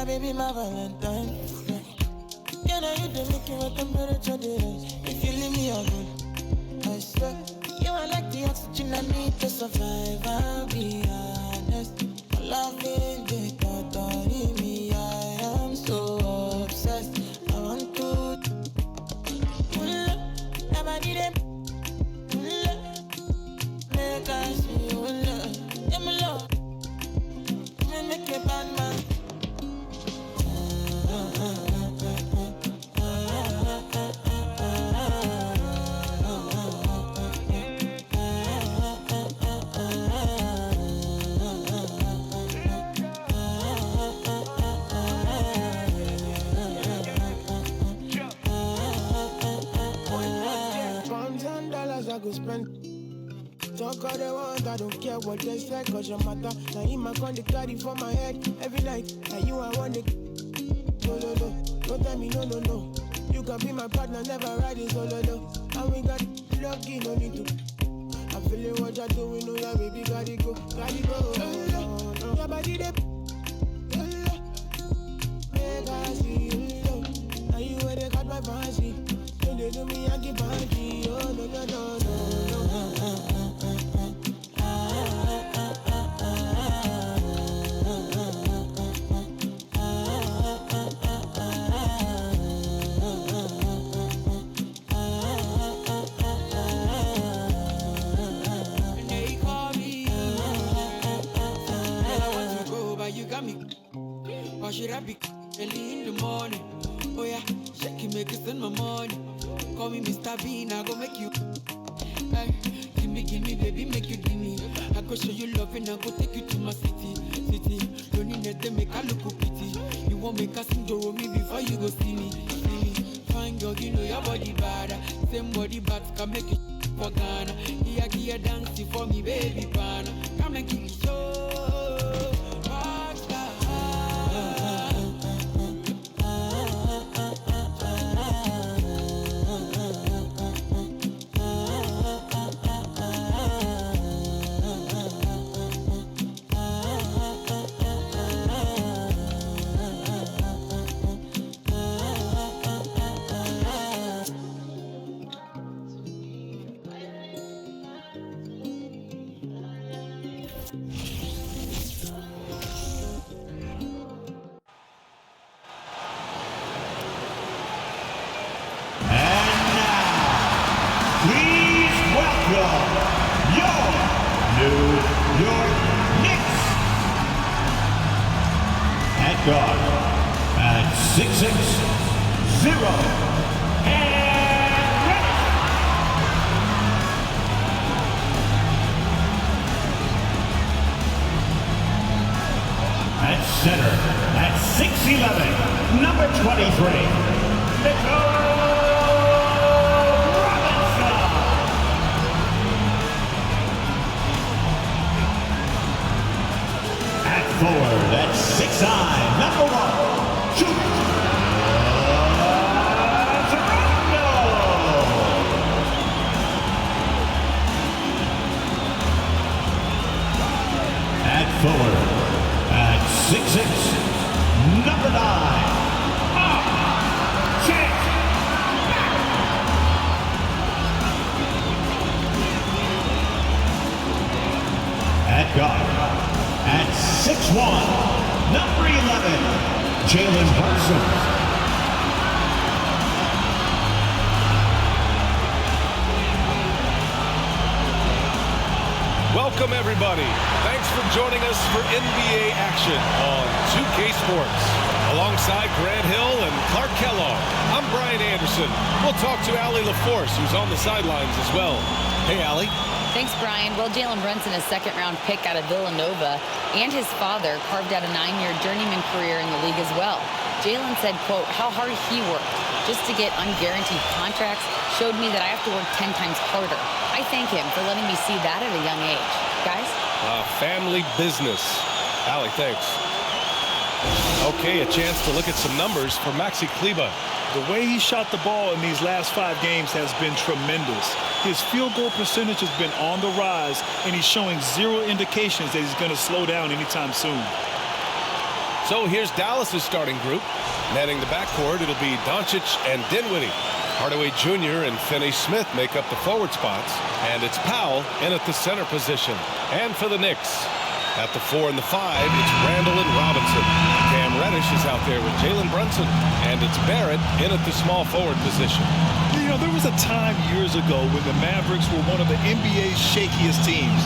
baby, my Valentine. Can I hit the making my temperature rise? If you leave me alone, I swear. You are like the oxygen I need to survive. I'll be honest. Loving the thought of me, I am so obsessed. I want to never need it. Make us feel love. Yeah, my love. Make a bad man. $1,000 I go spend. Talk all they want, I don't care what they say, cause your matter. Now in my con, they carry for my head every night. Now you I want it. No, no, no, don't tell me no, no, no. You can be my partner, never ride it solo, no. And we got lucky, no need to. I'm feeling what you're doing, oh yeah, baby, gotta go, gotta go. Your body, they make us see you. Now you where they got my fancy. When they do me, I give fancy. Oh, no, no, no, no, no. Or should I be early in the morning? Oh yeah, shake it, make it spend my money. Call me Mr. Bean, I go make you. Hey, give me, baby, make you give me. I go show you love and I go take you to my city. Don't need to make a look pity. You won't make us sing me before you go see me. Fine girl, you know your body bad. Same body bad can make you for Ghana. Here, dance for me, baby, pana. Come and give me show. Guard at 6'6", 0, and ready. At center at 6'11", number 23, forward at 6'9", number 1, Toronto. At forward at 6'6", number 9, at guard at 6'1", number 11, Jalen Brunson. Welcome, everybody. Thanks for joining us for NBA action on 2K Sports. Alongside Grant Hill and Clark Kellogg, I'm Brian Anderson. We'll talk to Allie LaForce, who's on the sidelines as well. Hey, Allie. Thanks, Brian. Well, Jalen Brunson, a second-round pick out of Villanova, and his father carved out a 9-year journeyman career in the league as well. Jalen said, quote, how hard he worked just to get unguaranteed contracts showed me that I have to work 10 times harder. I thank him for letting me see that at a young age. Guys? Family business. Allie, thanks. Okay, a chance to look at some numbers for Maxi Kleber. The way he shot the ball in these last 5 games has been tremendous. His field goal percentage has been on the rise, and he's showing zero indications that he's going to slow down anytime soon. So here's Dallas's starting group. Manning the backcourt, it'll be Doncic and Dinwiddie. Hardaway Jr. and Finney-Smith make up the forward spots. And it's Powell in at the center position. And for the Knicks, at the 4 and the 5, it's Randall and Robinson. Cam Reddish is out there with Jalen Brunson. And it's Barrett in at the small forward position. You know, there was a time years ago when the Mavericks were one of the NBA's shakiest teams.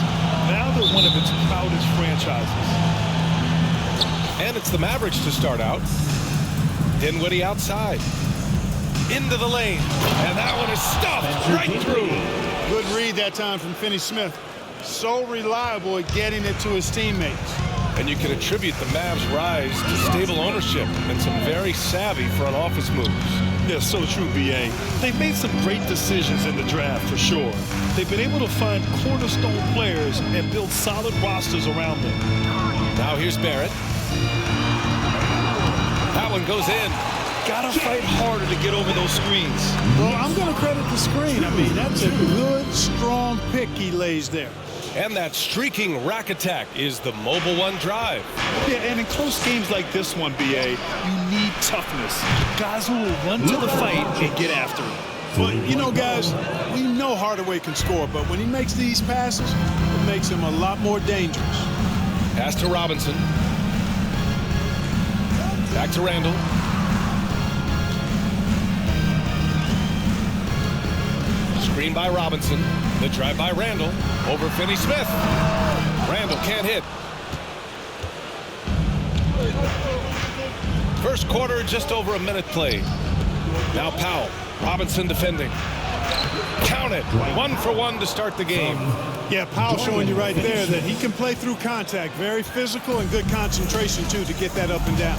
Now they're one of its proudest franchises. And it's the Mavericks to start out. Dinwiddie outside. Into the lane. And that one is stuffed right through. Good read that time from Finney-Smith. So reliable at getting it to his teammates. And you can attribute the Mavs' rise to stable ownership and some very savvy front office moves. Yeah, so true, B.A. They've made some great decisions in the draft, for sure. They've been able to find cornerstone players and build solid rosters around them. Now here's Barrett. That one goes in. Gotta fight harder to get over those screens. Well, I'm going to credit the screen. I mean, that's a good, strong pick he lays there. And that streaking rack attack is the Mobile One drive. Yeah, and in close games like this one, B.A., you need toughness. Guys who will run to the fight and get after it. Well, you know, guys, we know Hardaway can score, but when he makes these passes, it makes him a lot more dangerous. Pass to Robinson. Back to Randall. Screen by Robinson. The drive by Randall. Over Finney-Smith. Randall can't hit. First quarter, just over a minute played. Now Powell. Robinson defending. Count it. 1 for 1 to start the game. Yeah, Powell showing you right there that he can play through contact. Very physical and good concentration, too, to get that up and down.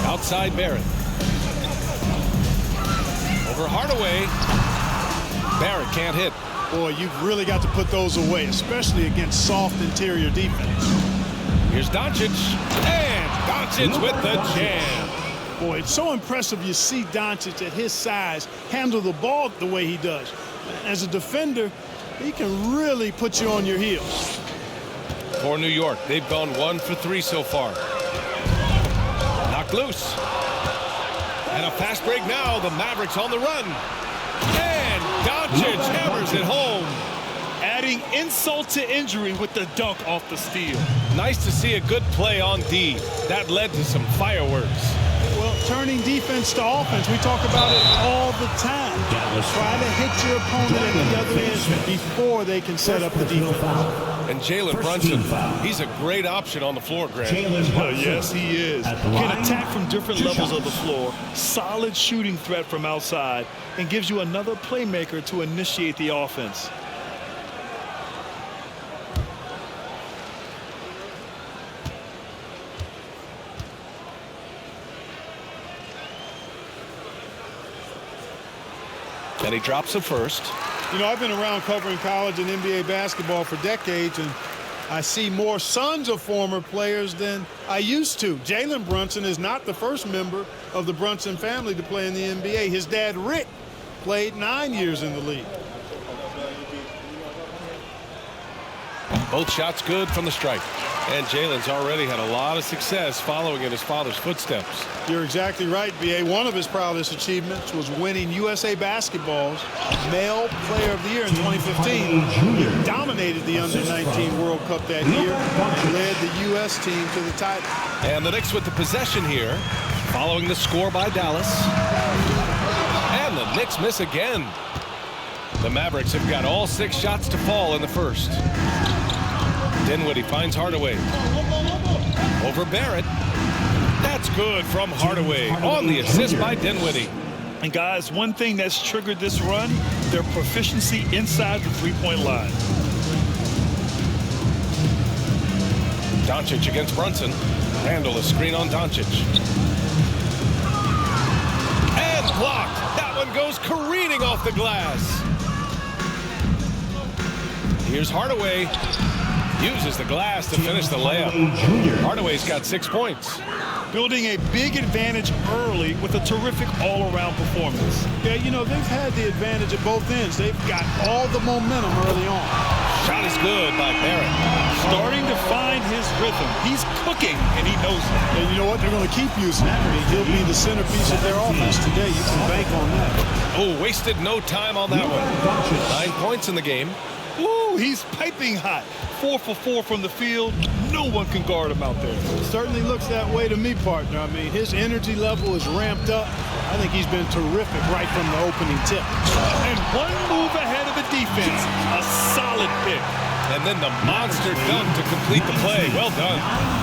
Outside Barrett. Over Hardaway. Barrett can't hit. Boy, you've really got to put those away, especially against soft interior defense. Here's Doncic. And Doncic with the jam. Boy, it's so impressive you see Doncic at his size handle the ball the way he does. As a defender, he can really put you on your heels. For New York, they've gone 1 for 3 so far. Knocked loose. And a fast break now. The Mavericks on the run. And Doncic hammers it home. Adding insult to injury with the dunk off the steal. Nice to see a good play on D. That led to some fireworks. Well, turning defense to offense, we talk about it all the time. Try to hit your opponent at the other end before they can set up the defense. And Jalen Brunson, he's a great option on the floor, Grant. Yes, he is. Can attack from different levels of the floor. Solid shooting threat from outside. And gives you another playmaker to initiate the offense. And he drops it first. You know, I've been around covering college and NBA basketball for decades, and I see more sons of former players than I used to. Jalen Brunson is not the first member of the Brunson family to play in the NBA. His dad, Rick, played 9 years in the league. Both shots good from the stripe. And Jalen's already had a lot of success following in his father's footsteps. You're exactly right, B.A. One of his proudest achievements was winning USA Basketball's Male Player of the Year in 2015. He dominated the Under-19 World Cup that year and led the U.S. team to the title. And the Knicks with the possession here, following the score by Dallas. And the Knicks miss again. The Mavericks have got all 6 shots to fall in the first. Dinwiddie finds Hardaway. Over Barrett. That's good from Hardaway on the assist by Dinwiddie. And guys, one thing that's triggered this run, their proficiency inside the three-point line. Doncic against Brunson. Randall a screen on Doncic. And blocked. That one goes careening off the glass. Here's Hardaway. Uses the glass to finish the layup. Hardaway's got 6 points. Building a big advantage early with a terrific all-around performance. Yeah, you know, they've had the advantage at both ends. They've got all the momentum early on. Shot is good by Barrett. Starting to find his rhythm. He's cooking, and he knows it. And you know what? They're going to keep using that. I mean, he'll be the centerpiece of their offense today. You can bank on that. Oh, wasted no time on that one. 9 points in the game. Ooh, he's piping hot. 4 for 4 from the field. No one can guard him out there. Certainly looks that way to me, partner. I mean, his energy level is ramped up. I think he's been terrific right from the opening tip. And one move ahead of the defense. A solid pick. And then the monster dunk to complete the play. Well done.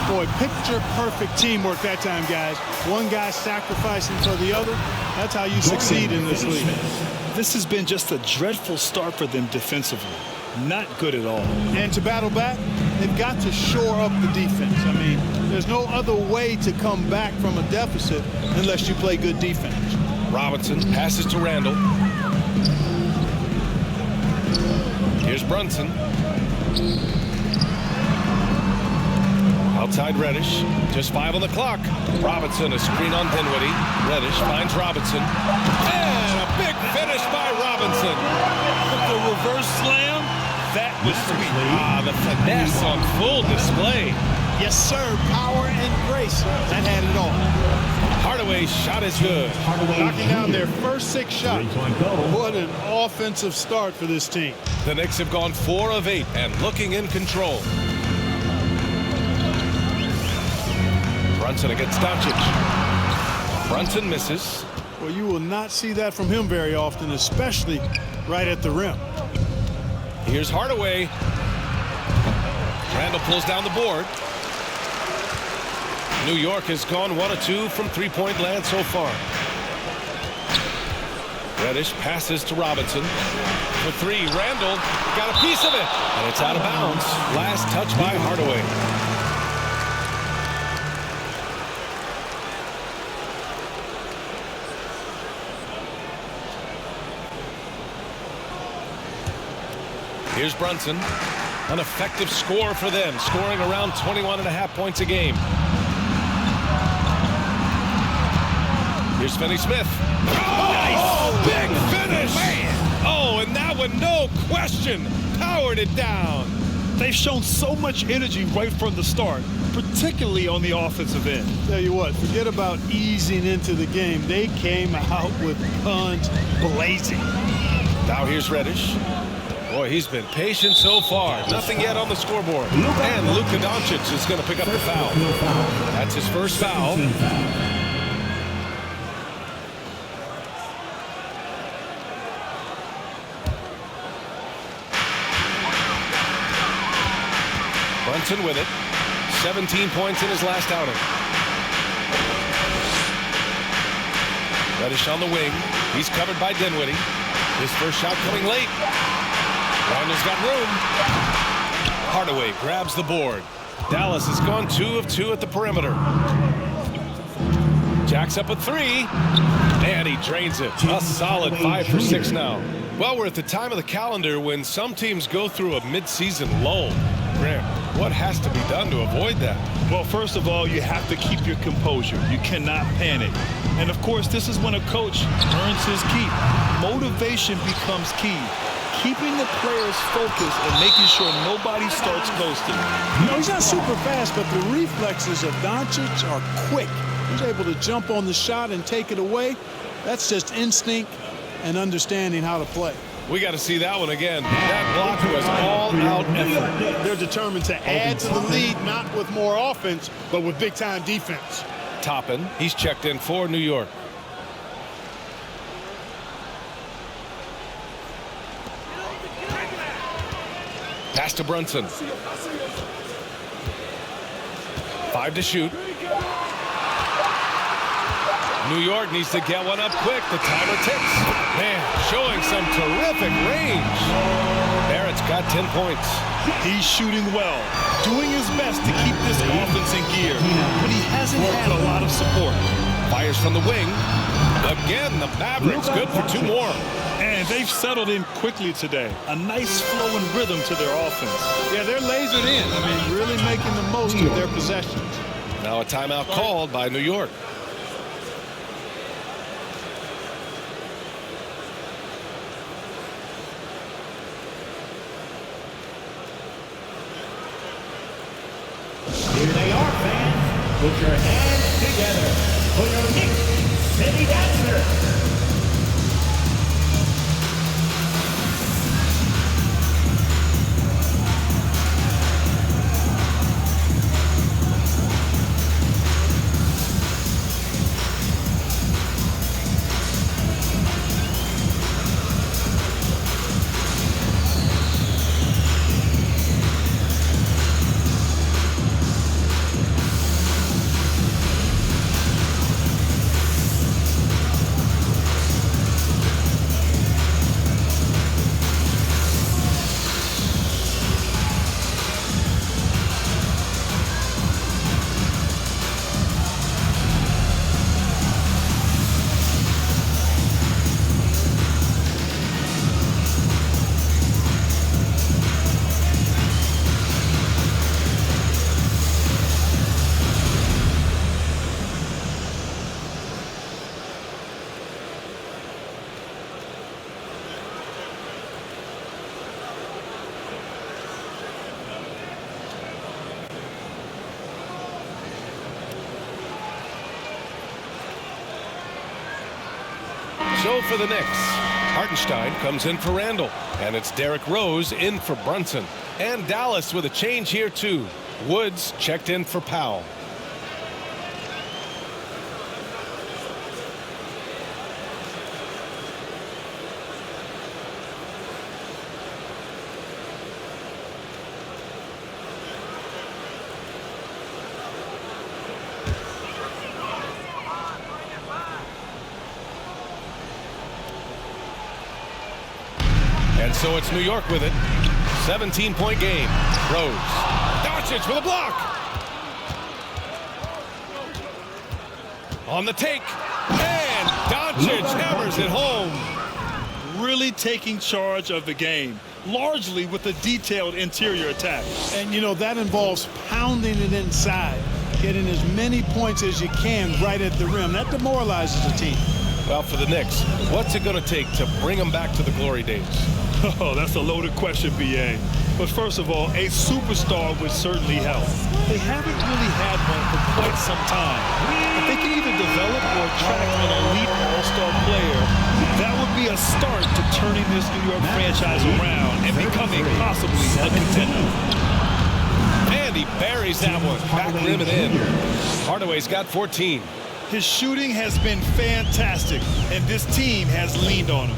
Boy, picture-perfect teamwork that time, guys. One guy sacrificing for the other. That's how you succeed in this league. This has been just a dreadful start for them defensively. Not good at all. And to battle back, they've got to shore up the defense. I mean, there's no other way to come back from a deficit unless you play good defense. Robinson passes to Randall. Here's Brunson. Outside Reddish. Just 5 on the clock. Robinson, a screen on Dinwiddie. Reddish finds Robinson. And a big finish by Robinson. With the reverse slam, that was sweet. Ah, the finesse on full display. Yes, sir. Power and grace. That had it all. Hardaway's shot is good. Knocking down their first 6 shots. What an offensive start for this team. The Knicks have gone 4 of 8 and looking in control. Brunson against Doncic. Brunson misses. Well, you will not see that from him very often, especially right at the rim. Here's Hardaway. Randall pulls down the board. New York has gone 1 of 2 from three-point land so far. Reddish passes to Robinson. For 3, Randall got a piece of it. And it's out of bounds. Last touch by Hardaway. Here's Brunson. An effective score for them, scoring around 21.5 points a game. Here's Finney-Smith. Oh, nice. Big finish. Man. Oh, and that one, no question, powered it down. They've shown so much energy right from the start, particularly on the offensive end. Tell you what, forget about easing into the game. They came out with guns blazing. Now here's Reddish. Boy, he's been patient so far. Nothing yet on the scoreboard. And Luka Doncic is going to pick up the foul. That's his first foul. Brunson with it. 17 points in his last outing. Reddish on the wing. He's covered by Dinwiddie. His first shot coming late. Randall's got room. Hardaway grabs the board. Dallas has gone 2 of 2 at the perimeter. Jacks up a 3. And he drains it. A solid 5 for 6 now. Well, we're at the time of the calendar when some teams go through a midseason lull. Graham, what has to be done to avoid that? Well, first of all, you have to keep your composure. You cannot panic. And, of course, this is when a coach earns his keep. Motivation becomes key. Keeping the players focused and making sure nobody starts coasting. You know, he's not super fast, but the reflexes of Doncic are quick. He's able to jump on the shot and take it away. That's just instinct and understanding how to play. We got to see that one again. That block was all-out effort. They're determined to add to the lead, not with more offense, but with big-time defense. Toppin, he's checked in for New York. Pass to Brunson. 5 to shoot. New York needs to get one up quick. The timer ticks. Man, showing some terrific range. Barrett's got 10 points. He's shooting well, doing his best to keep this offense in gear, but he hasn't had a lot of support. Fires from the wing. Again, the Mavericks good for 2 more. And they've settled in quickly today. A nice flow and rhythm to their offense. Yeah, they're lasered in. I mean, really making the most of their possessions. Now a timeout called by New York. Put your hands together for your Knicks City Dancer. So for the Knicks, Hartenstein comes in for Randall, and it's Derrick Rose in for Brunson. And Dallas with a change here too. Woods checked in for Powell. And so it's New York with it. 17-point game. Rose. Doncic with a block. On the take. And Doncic hammers it home. Really taking charge of the game, largely with a detailed interior attack. And, you know, that involves pounding it inside, getting as many points as you can right at the rim. That demoralizes the team. Well, for the Knicks, what's it going to take to bring them back to the glory days? Oh, that's a loaded question, B.A. But first of all, a superstar would certainly help. They haven't really had one for quite some time. If they can either develop or attract an elite all-star player, that would be a start to turning this New York franchise around and becoming possibly a contender. And he buries that one. Back rim and in. Hardaway's got 14. His shooting has been fantastic, and this team has leaned on him.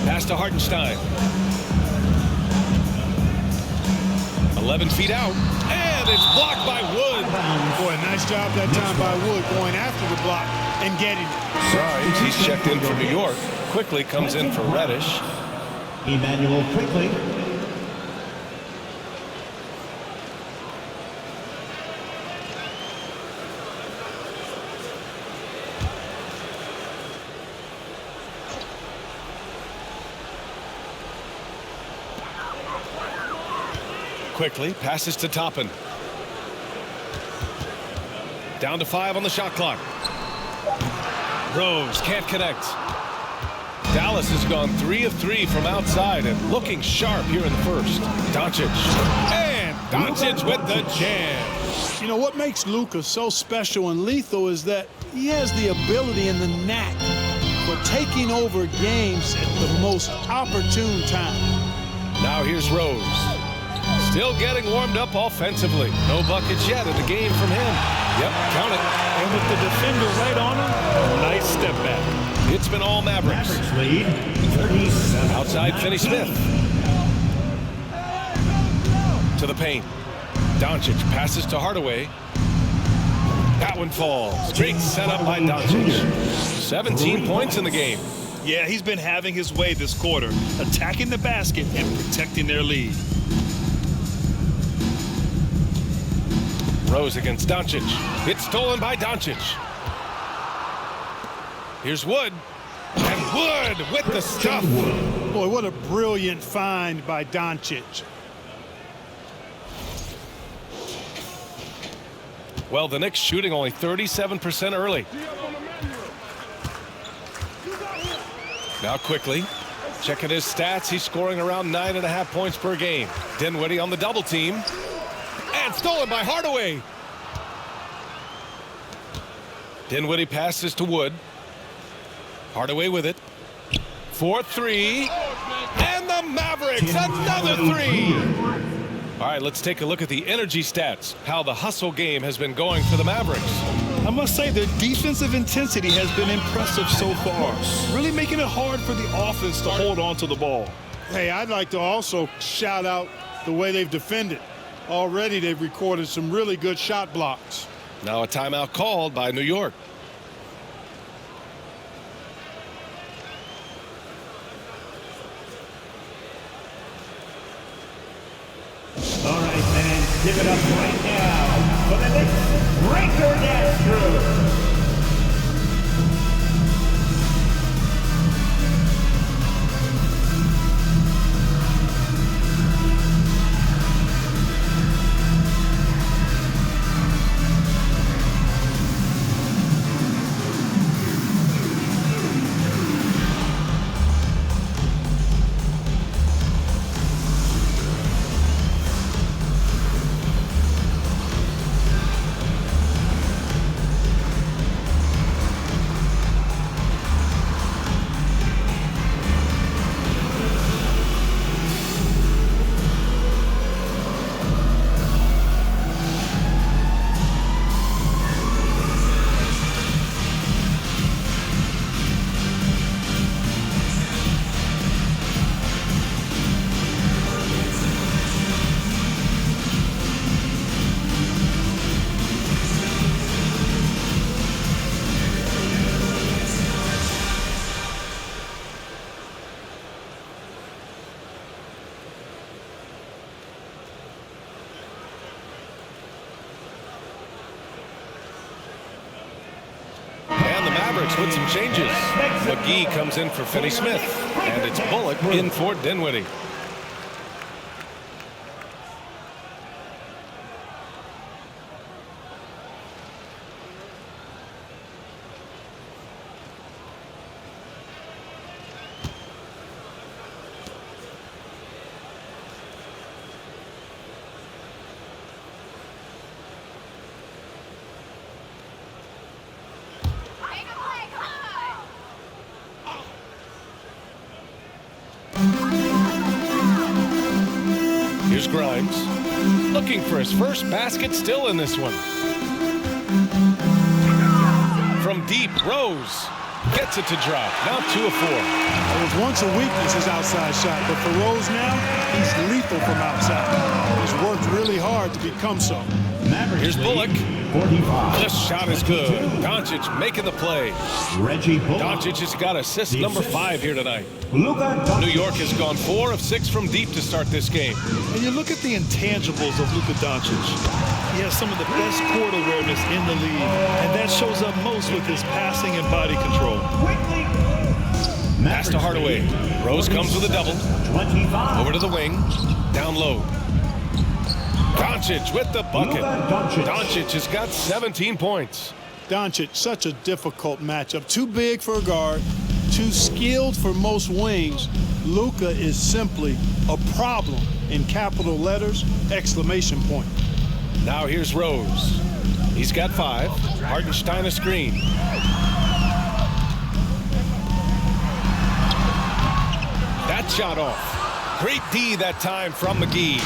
Pass to Hartenstein. 11 feet out, and it's blocked by Wood. Boy, nice job that time by Wood going after the block and getting it. Sorry, he's checked in for New York. Quickly comes in for Reddish. Emmanuel Quickly. Quickly passes to Toppin. Down to 5 on the shot clock. Rose can't connect. Dallas has gone 3 of 3 from outside and looking sharp here in the first. Doncic. And Doncic with the jam. You know, what makes Luka so special and lethal is that he has the ability and the knack for taking over games at the most opportune time. Now here's Rose. Still getting warmed up offensively. No buckets yet in the game from him. Yep, count it. And with the defender right on him, nice step back. It's been all Mavericks. Mavericks lead 37. Outside Finney-Smith. To the paint. Doncic passes to Hardaway. That one falls. Great setup by Doncic. 17 points in the game. Yeah, he's been having his way this quarter, attacking the basket and protecting their lead. Rose against Doncic. It's stolen by Doncic. Here's Wood. And Wood with the stuff. Boy, what a brilliant find by Doncic. Well, the Knicks shooting only 37% early. Now quickly, checking his stats, he's scoring around 9.5 points per game. Dinwiddie on the double team. And stolen by Hardaway. Dinwiddie passes to Wood. Hardaway with it. 4-3. And the Mavericks, another three. All right, let's take a look at the energy stats, how the hustle game has been going for the Mavericks. I must say their defensive intensity has been impressive so far, really making it hard for the offense to hold on to the ball. Hey, I'd like to also shout out the way they've defended. Already they've recorded some really good shot blocks. Now a timeout called by New York. All right, fans, give it up right now for the Knicks. Breaker dance crew. With some changes. McGee comes in for Finney-Smith, and it's Bullock in for Dinwiddie. Here's Grimes, looking for his first basket, still in this one. From deep, Rose gets it to drop. Now 2 of 4. It was once a weakness, his outside shot, but for Rose now, he's lethal from outside. He's worked really hard to become so. Here's Bullock. 45. This shot is good. Doncic making the play. Reggie Bullock. Doncic has got assist number 5 here tonight. Luka New York has gone 4 of 6 from deep to start this game. And you look at the intangibles of Luka Doncic. He has some of the best court awareness in the league, and that shows up most with his passing and body control. Pass to Hardaway. Rose comes with a double. 25. Over to the wing. Down low. Doncic with the bucket. Doncic has got 17 points. Doncic, such a difficult matchup. Too big for a guard, too skilled for most wings. Luka is simply a problem in capital letters, exclamation point. Now here's Rose. He's got 5. Hartenstein a screen. That shot off. Great D that time from McGee.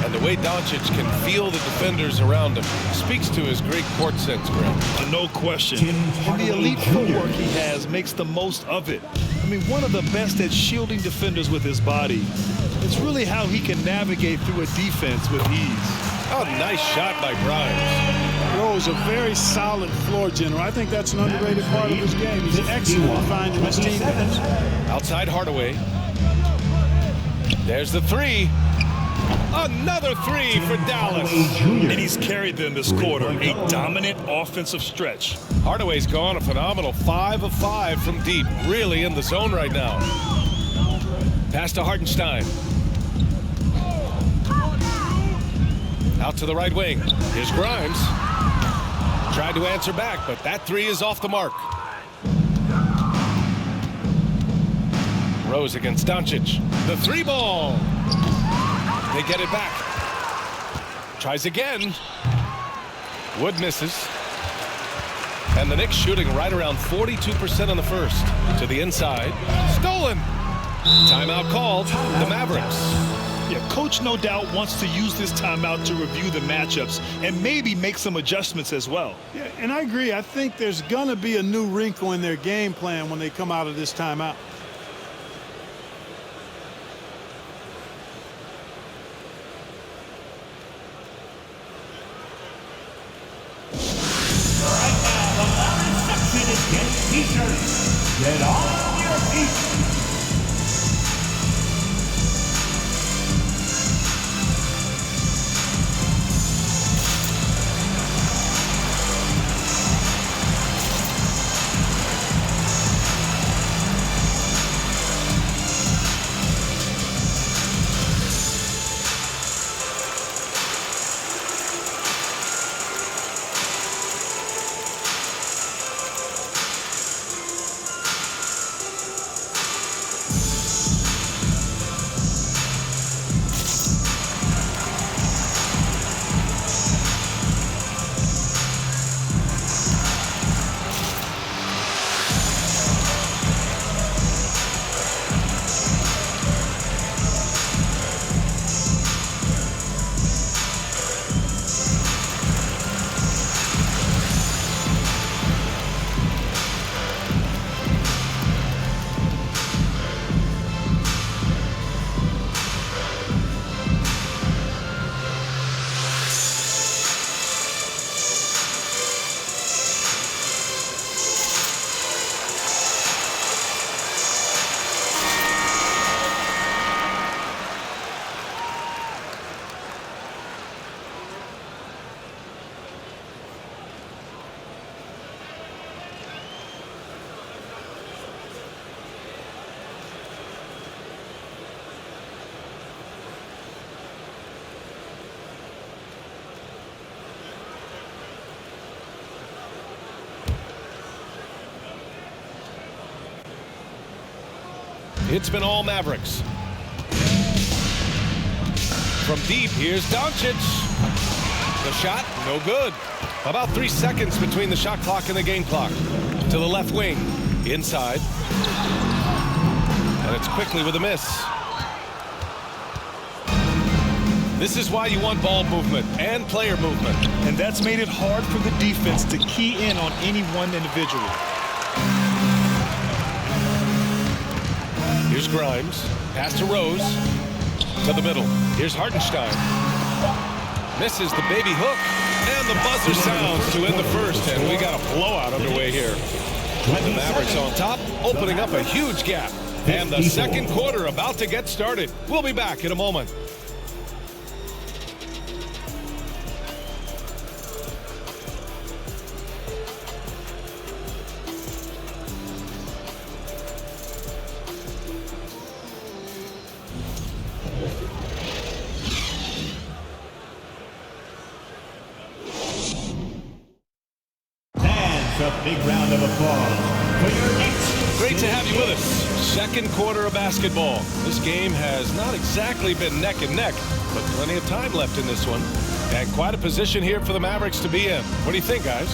And the way Doncic can feel the defenders around him speaks to his great court sense, Greg. No question. And the elite footwork he has makes the most of it. I mean, one of the best at shielding defenders with his body. It's really how he can navigate through a defense with ease. Oh, nice shot by Grimes. Rose, a very solid floor general. I think that's an underrated part of his game. He's excellent at finding his teammates. Outside Hardaway. There's the 3. Another 3 for Dallas. And he's carried them this quarter. A dominant offensive stretch. Hardaway's gone a phenomenal 5 of 5 from deep. Really in the zone right now. Pass to Hartenstein. Out to the right wing. Here's Grimes. Tried to answer back, but that 3 is off the mark. Rose against Doncic. The 3 ball. They get it back. Tries again. Wood misses. And the Knicks shooting right around 42% on the first. To the inside. Stolen. Timeout called. The Mavericks. Yeah, coach no doubt wants to use this timeout to review the matchups and maybe make some adjustments as well. Yeah, and I agree. I think there's going to be a new wrinkle in their game plan when they come out of this timeout. Right now, the Mavericks section is getting t-shirts. Get on your feet. It's been all Mavericks. From deep, here's Doncic. The shot, no good. About 3 seconds between the shot clock and the game clock. To the left wing, inside. And it's quickly with a miss. This is why you want ball movement and player movement. And that's made it hard for the defense to key in on any one individual. Here's Grimes. Pass to Rose. To the middle. Here's Hartenstein. Misses the baby hook. And the buzzer sounds to end the first. And we got a blowout underway here. And the Mavericks on top, opening up a huge gap. And the second quarter about to get started. We'll be back in a moment. A big round of applause for your Knicks. Great to have you with us. Second quarter of basketball. This game has not exactly been neck and neck, but plenty of time left in this one. And quite a position here for the Mavericks to be in. What do you think, guys?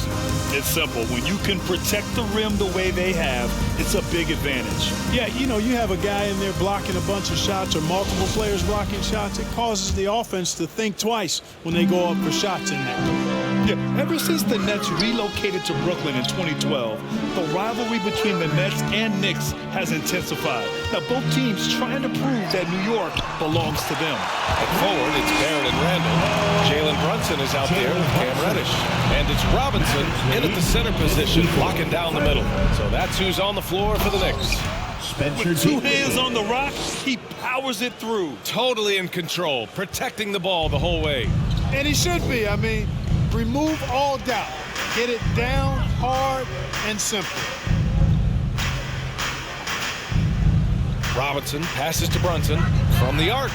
It's simple. When you can protect the rim the way they have, it's a big advantage. Yeah, you know, you have a guy in there blocking a bunch of shots or multiple players blocking shots. It causes the offense to think twice when they go up for shots in there. Yeah, ever since the Nets relocated to Brooklyn in 2012, the rivalry between the Nets and Knicks has intensified. Now, both teams trying to prove that New York belongs to them. At forward, it's Barrett and Randall. Jalen Brunson is out there with Cam Reddish. And it's Robinson in at the center position, blocking down the middle. So that's who's on the floor for the Knicks. With two hands on the rock, he powers it through. Totally in control, protecting the ball the whole way. And he should be. I mean, remove all doubt. Get it down, hard, and simple. Robinson passes to Brunson from the arc.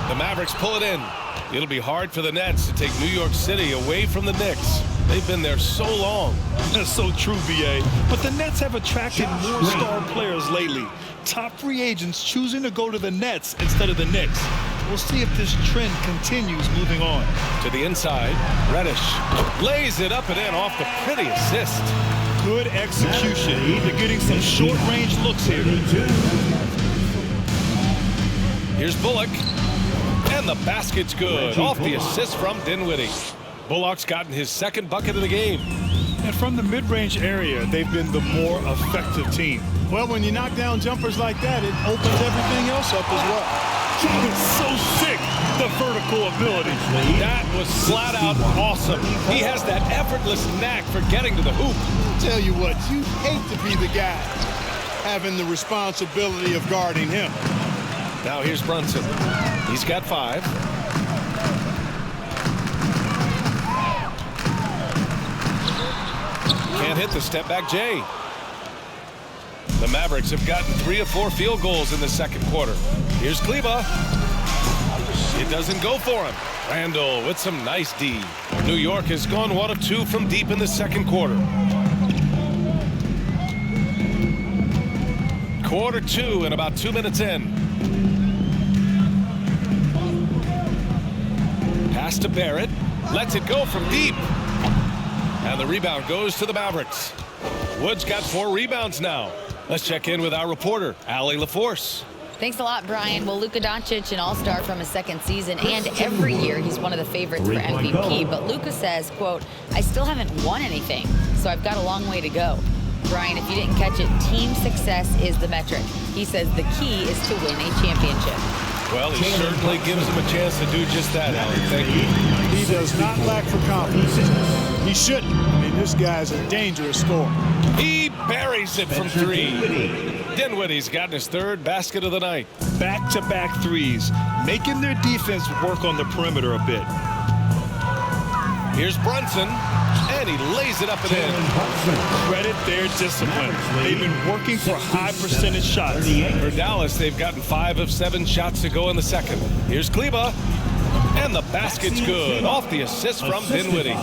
The Mavericks pull it in. It'll be hard for the Nets to take New York City away from the Knicks. They've been there so long. That's so true, B.A. But the Nets have attracted more star players lately. Top free agents choosing to go to the Nets instead of the Knicks. We'll see if this trend continues moving on. To the inside, Reddish lays it up and in off the pretty assist. Good execution. They're getting some short-range looks here. Here's Bullock. And the basket's good. Off the assist from Dinwiddie. Bullock's gotten his second bucket of the game. And from the mid-range area, they've been the more effective team. Well, when you knock down jumpers like that, it opens everything else up as well. It's so sick, the vertical ability. That was flat out awesome. He has that effortless knack for getting to the hoop. Tell you what, you hate to be the guy having the responsibility of guarding him. Now here's Brunson. He's got 5. Can't hit the step back J. The Mavericks have gotten 3 of 4 field goals in the second quarter. Here's Kleba. It doesn't go for him. Randall with some nice D. New York has gone 1 of 2 from deep in the second quarter. Quarter 2 and about 2 minutes in. Pass to Barrett. Lets it go from deep. And the rebound goes to the Mavericks. Wood's got 4 rebounds now. Let's check in with our reporter, Allie LaForce. Thanks a lot, Brian. Well, Luka Doncic, an all-star from his second season, and every year he's one of the favorites for MVP. But Luka says, quote, I still haven't won anything, so I've got a long way to go. Brian, if you didn't catch it, team success is the metric. He says the key is to win a championship. Well, he certainly gives him a chance to do just that, Allie. Thank you. He does not lack for confidence. He shouldn't. I mean, this guy's a dangerous scorer. He buries it from 3. Dinwiddie's gotten his 3rd basket of the night. Back-to-back threes, making their defense work on the perimeter a bit. Here's Brunson, and he lays it up and in. Credit their discipline. They've been working for high percentage shots. For Dallas, they've gotten 5 of 7 shots to go in the second. Here's Kleba, and the basket's good. Off the assist from Dinwiddie.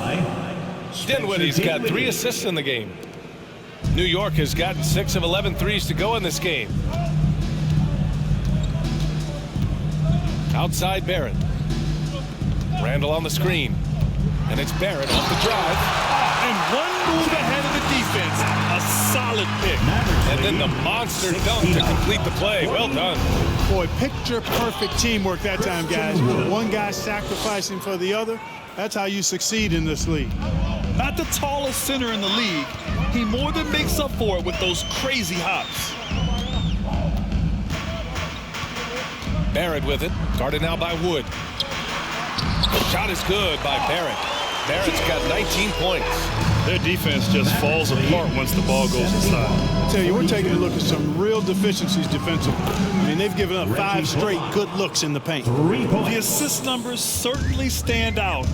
Dinwiddie's got 3 assists in the game. New York has gotten 6 of 11 threes to go in this game. Outside Barrett. Randall on the screen. And it's Barrett off the drive. And one move ahead of the defense. A solid pick. And then the monster dunk to complete the play. Well done. Boy, picture perfect teamwork that time, guys. One guy sacrificing for the other. That's how you succeed in this league. Not the tallest center in the league. He more than makes up for it with those crazy hops. Barrett with it. Guarded now by Wood. The shot is good by Barrett. Barrett's got 19 points. Their defense just falls apart once the ball goes inside. I tell you, we're taking a look at some real deficiencies defensively. I mean, they've given up 5 straight good looks in the paint. The assist numbers certainly stand out.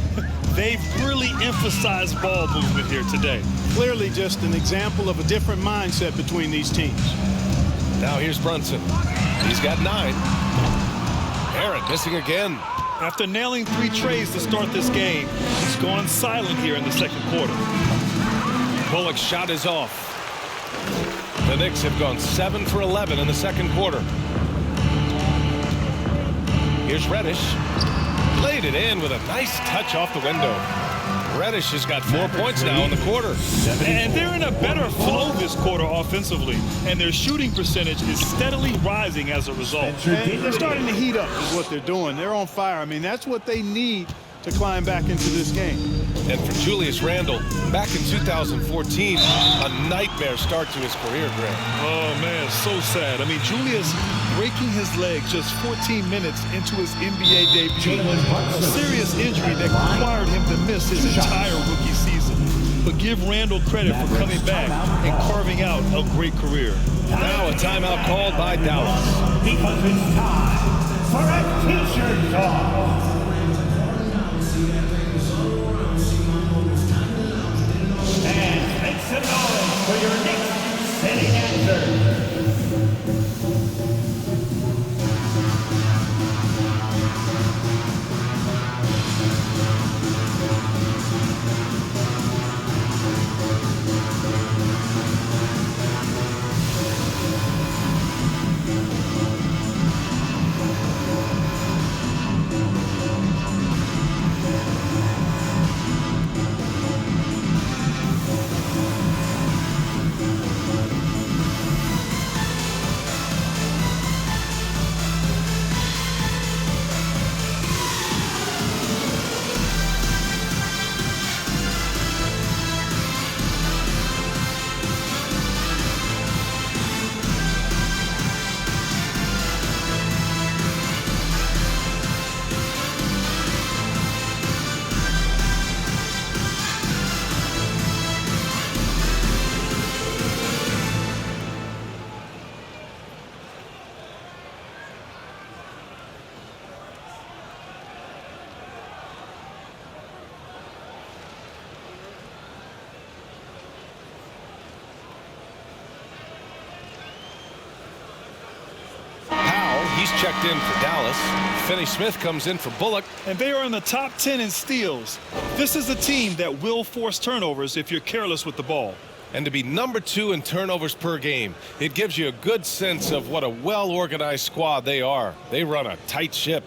They've really emphasized ball movement here today. Clearly just an example of a different mindset between these teams. Now here's Brunson. He's got 9. Barrett missing again. After nailing 3 trays to start this game, he's gone silent here in the second quarter. Bullock's shot is off. The Knicks have gone 7 for 11 in the second quarter. Here's Reddish. Laid it in with a nice touch off the window. Reddish has got 4 points now in the quarter. And they're in a better flow this quarter offensively, and their shooting percentage is steadily rising as a result. And they're starting to heat up is what they're doing. They're on fire. I mean, that's what they need to climb back into this game. And for Julius Randle, back in 2014, a nightmare start to his career, Greg. Oh, man, so sad. I mean, Julius breaking his leg just 14 minutes into his NBA debut. A serious injury that required him to miss his entire rookie season. But give Randle credit for coming back and carving out a great career. Now a timeout called by Dallas. Because it's time for a t-shirt toss. And make some noise for your Knicks sitting answer. He's checked in for Dallas. Finney Smith comes in for Bullock. And they are in the top 10 in steals. This is a team that will force turnovers if you're careless with the ball. And to be number 2 in turnovers per game, it gives you a good sense of what a well-organized squad they are. They run a tight ship.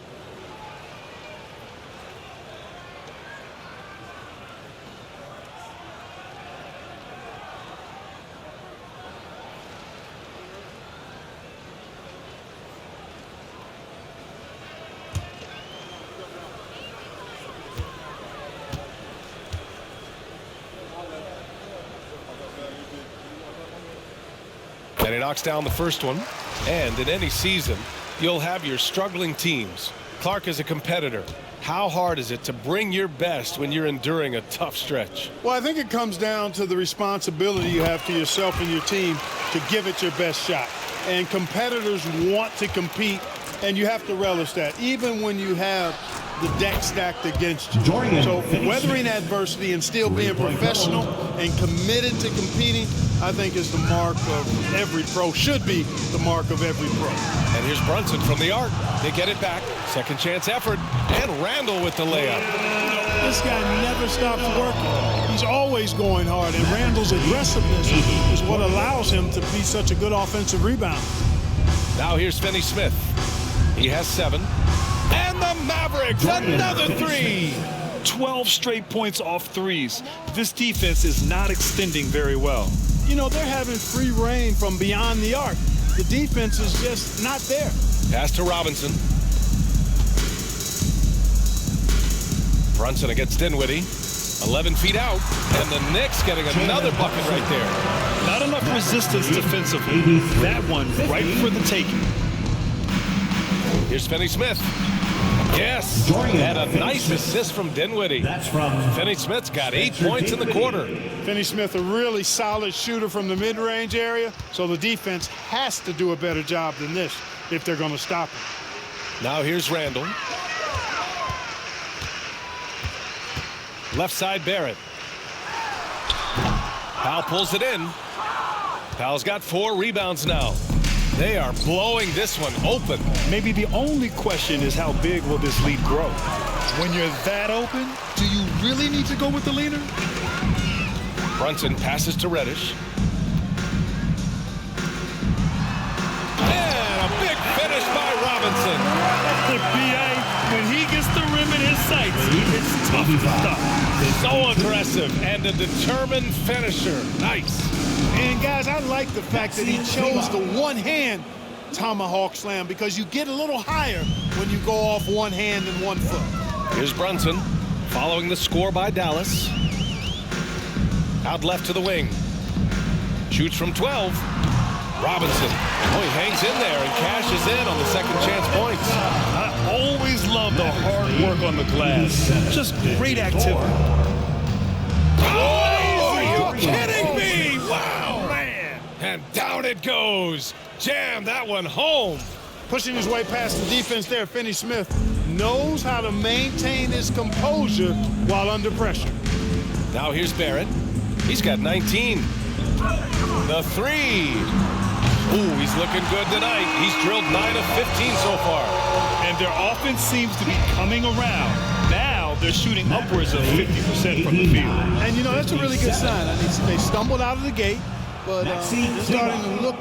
And he knocks down the first one. And in any season, you'll have your struggling teams. Clark is a competitor. How hard is it to bring your best when you're enduring a tough stretch? Well, I think it comes down to the responsibility you have to yourself and your team to give it your best shot. And competitors want to compete, and you have to relish that, even when you have the deck stacked against you. So weathering adversity and still being professional and committed to competing, I think is the mark of every pro, should be the mark of every pro. And here's Brunson from the arc. They get it back. Second chance effort. And Randall with the layup. This guy never stops working. He's always going hard, and Randall's aggressiveness is what allows him to be such a good offensive rebounder. Now here's Finney Smith. He has 7. And the Mavericks, another 3. 12 straight points off threes. This defense is not extending very well. You know, they're having free reign from beyond the arc. The defense is just not there. Pass to Robinson. Brunson against Dinwiddie. 11 feet out. And the Knicks getting another bucket right there. Not enough resistance defensively. That one right for the taking. Here's Finney Smith. Yes, and a nice assist from Dinwiddie. That's from Finney Smith's got 8 points in the quarter. Finney Smith, a really solid shooter from the mid-range area, so the defense has to do a better job than this if they're going to stop him. Now here's Randall. Left side, Barrett. Powell pulls it in. Powell's got 4 rebounds now. They are blowing this one open. Maybe the only question is how big will this lead grow? When you're that open, do you really need to go with the leader? Brunson passes to Reddish. And a big finish by Robinson. The BA, when he gets the rim in his sights, it's tough to stop. So aggressive and a determined finisher. Nice. And guys, I like the fact that he chose the one-hand tomahawk slam, because you get a little higher when you go off one hand and 1 foot. Here's Brunson following the score by Dallas. Out left to the wing. Shoots from 12. Robinson. Oh, he hangs in there and cashes in on the second chance points. I always love the hard work on the glass. Just great activity. Oh, are you kidding me? Wow, man. And down it goes. Jam that one home. Pushing his way past the defense there, Finney Smith knows how to maintain his composure while under pressure. Now here's Barrett. He's got 19. The 3. Ooh, he's looking good tonight. He's drilled 9 of 15 so far. And their offense seems to be coming around. Now they're shooting upwards of 50% from the field. And, you know, that's a really good sign. I mean, they stumbled out of the gate, but they're starting to look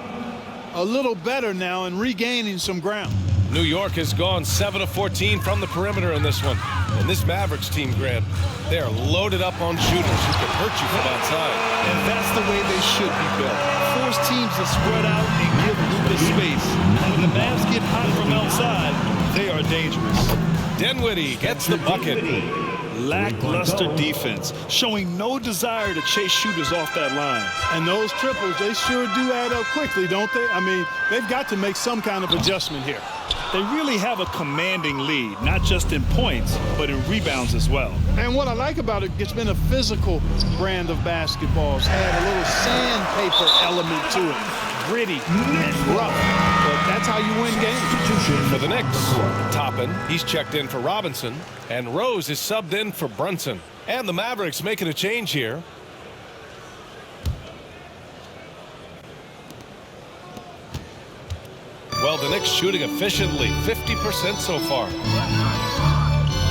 a little better now and regaining some ground. New York has gone 7 of 14 from the perimeter in this one. And this Mavericks team, Grant, they are loaded up on shooters who can hurt you from outside. And that's the way they should be built. Force teams to spread out and give Luka space. When the Mavs get hot from outside, they are dangerous. Dinwiddie gets the bucket. Lackluster defense, showing no desire to chase shooters off that line. And those triples, they sure do add up quickly, don't they? I mean, they've got to make some kind of adjustment here. They really have a commanding lead, not just in points, but in rebounds as well. And what I like about it, it's been a physical brand of basketball. It's had a little sandpaper element to it. Gritty and rough, but that's how you win games. For the Knicks, Toppin, he's checked in for Robinson, and Rose is subbed in for Brunson. And the Mavericks making a change here. Well, the Knicks shooting efficiently, 50% so far.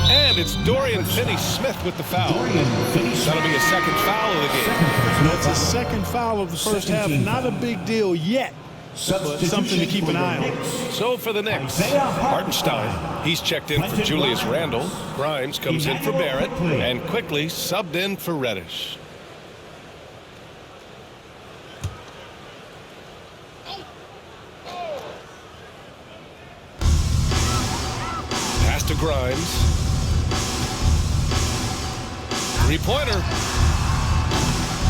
And it's Dorian Finney-Smith with the foul. That'll be a second foul of the game. That's a second foul of the first half. Not a big deal yet, but something to keep an eye on. So for the Knicks, Hartenstein, he's checked in for Julius Randle. Grimes comes in for Barrett, and quickly subbed in for Reddish. Pass to Grimes. Three-pointer.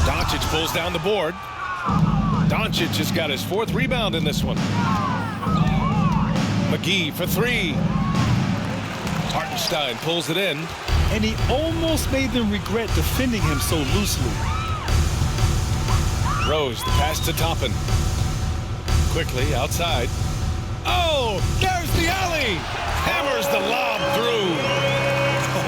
Doncic pulls down the board. Doncic has got his 4th rebound in this one. McGee for 3. Hartenstein pulls it in. And he almost made them regret defending him so loosely. Rose, the pass to Toppin. Quickly outside. Oh, there's the alley. Hammers the lob through.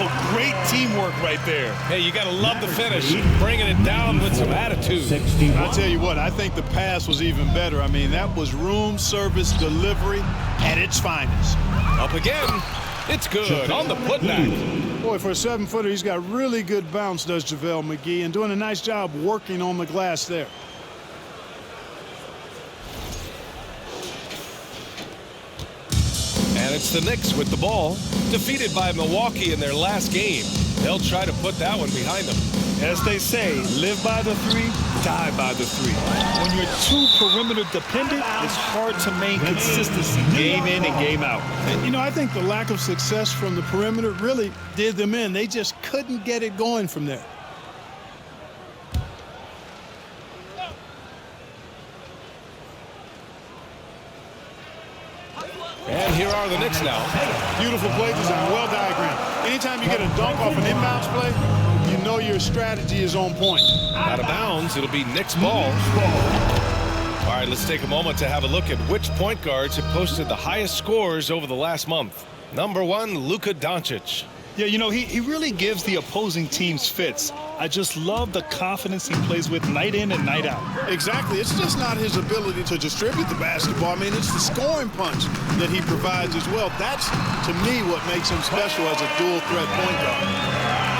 Oh, great teamwork right there. Hey, you got to love the finish. Bringing it down with some attitude. I'll tell you what, I think the pass was even better. I mean, that was room service delivery at its finest. Up again. It's good on the putback. Boy, for a 7-footer, he's got really good bounce, does JaVale McGee, and doing a nice job working on the glass there. And it's the Knicks with the ball. Defeated by Milwaukee in their last game. They'll try to put that one behind them. As they say, live by the 3, die by the 3. When you're too perimeter dependent, it's hard to maintain consistency game in and game out. And, you know, I think the lack of success from the perimeter really did them in. They just couldn't get it going from there. And here are the Knicks now. Beautiful play design, well diagrammed. Anytime you get a dunk off an inbounds play, you know your strategy is on point. Out of bounds, it'll be Knicks ball. All right, let's take a moment to have a look at which point guards have posted the highest scores over the last month. Number 1, Luka Doncic. Yeah, you know, he really gives the opposing teams fits. I just love the confidence he plays with night in and night out. Exactly. It's just not his ability to distribute the basketball. I mean, it's the scoring punch that he provides as well. That's, to me, what makes him special as a dual-threat point guard.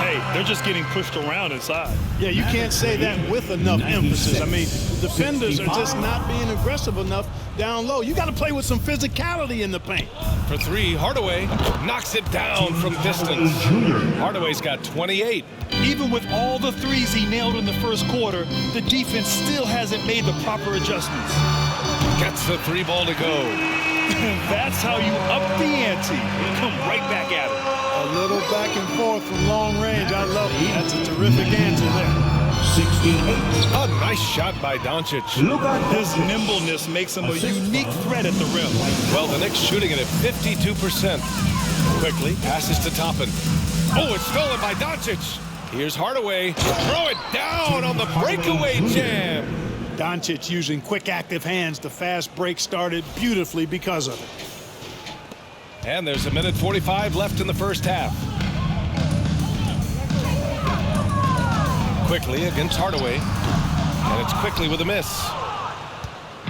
Hey, they're just getting pushed around inside. Yeah, you can't say that with enough emphasis. I mean, defenders are just not being aggressive enough down low. You got to play with some physicality in the paint. For 3, Hardaway knocks it down from distance. Hardaway's got 28. Even with all the threes he nailed in the first quarter, the defense still hasn't made the proper adjustments. Gets the 3 ball to go. That's how you up the ante and come right back at it. A little back and forth from long range. I love it. That's a terrific answer there. 68. A nice shot by Doncic. His nimbleness makes him a unique threat at the rim. Well, the Knicks shooting it at 52%. Quickly passes to Toppin. Oh, it's stolen by Doncic. Here's Hardaway. Throw it down on the breakaway jam. Doncic using quick, active hands. The fast break started beautifully because of it. And there's a minute 45 left in the first half. Quickly against Hardaway. And it's quickly with a miss.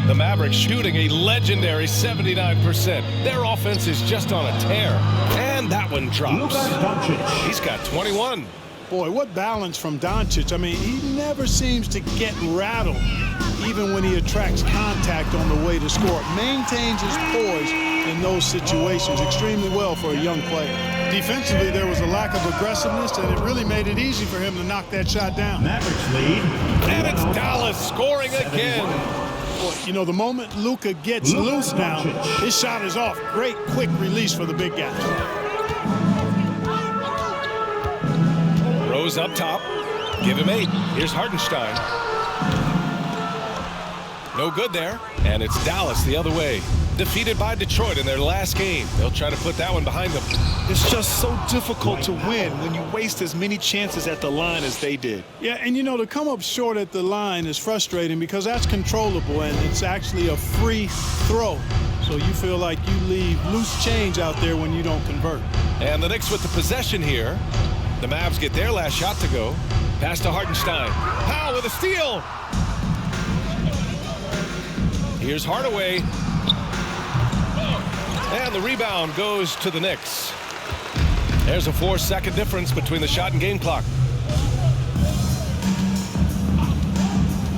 The Mavericks shooting a legendary 79%. Their offense is just on a tear. And that one drops. He's got 21. Boy, what balance from Doncic. I mean, he never seems to get rattled, even when he attracts contact on the way to score. Maintains his poise in those situations extremely well for a young player. Defensively, there was a lack of aggressiveness, and it really made it easy for him to knock that shot down. Mavericks lead. And it's Dallas scoring again. Boy, you know, the moment Luka gets loose now, his shot is off. Great quick release for the big guy. Rose up top. Give him 8. Here's Hartenstein. No good there. And it's Dallas the other way. Defeated by Detroit in their last game. They'll try to put that one behind them. It's just so difficult to win when you waste as many chances at the line as they did. Yeah, and you know, to come up short at the line is frustrating because that's controllable and it's actually a free throw. So you feel like you leave loose change out there when you don't convert. And the Knicks with the possession here. The Mavs get their last shot to go. Pass to Hartenstein. Powell with a steal. Here's Hardaway. And the rebound goes to the Knicks. There's a 4-second difference between the shot and game clock.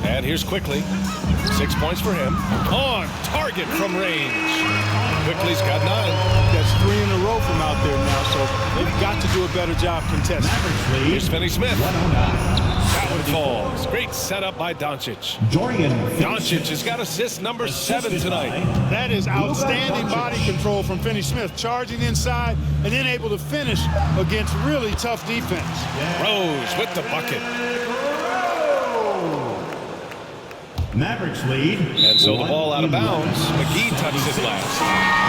And here's Quickly. 6 points for him. On target from range. Quickly's got 9. That's 3 in a row from out there now, so they've got to do a better job contesting. Here's Finney Smith. 109. That one falls. Great setup by Doncic. Dorian Doncic has got assist number 7 tonight. That is outstanding body control from Finney Smith, charging inside and then able to finish against really tough defense. Rose with the bucket. Mavericks lead. And so the ball out of bounds. McGee touched it last.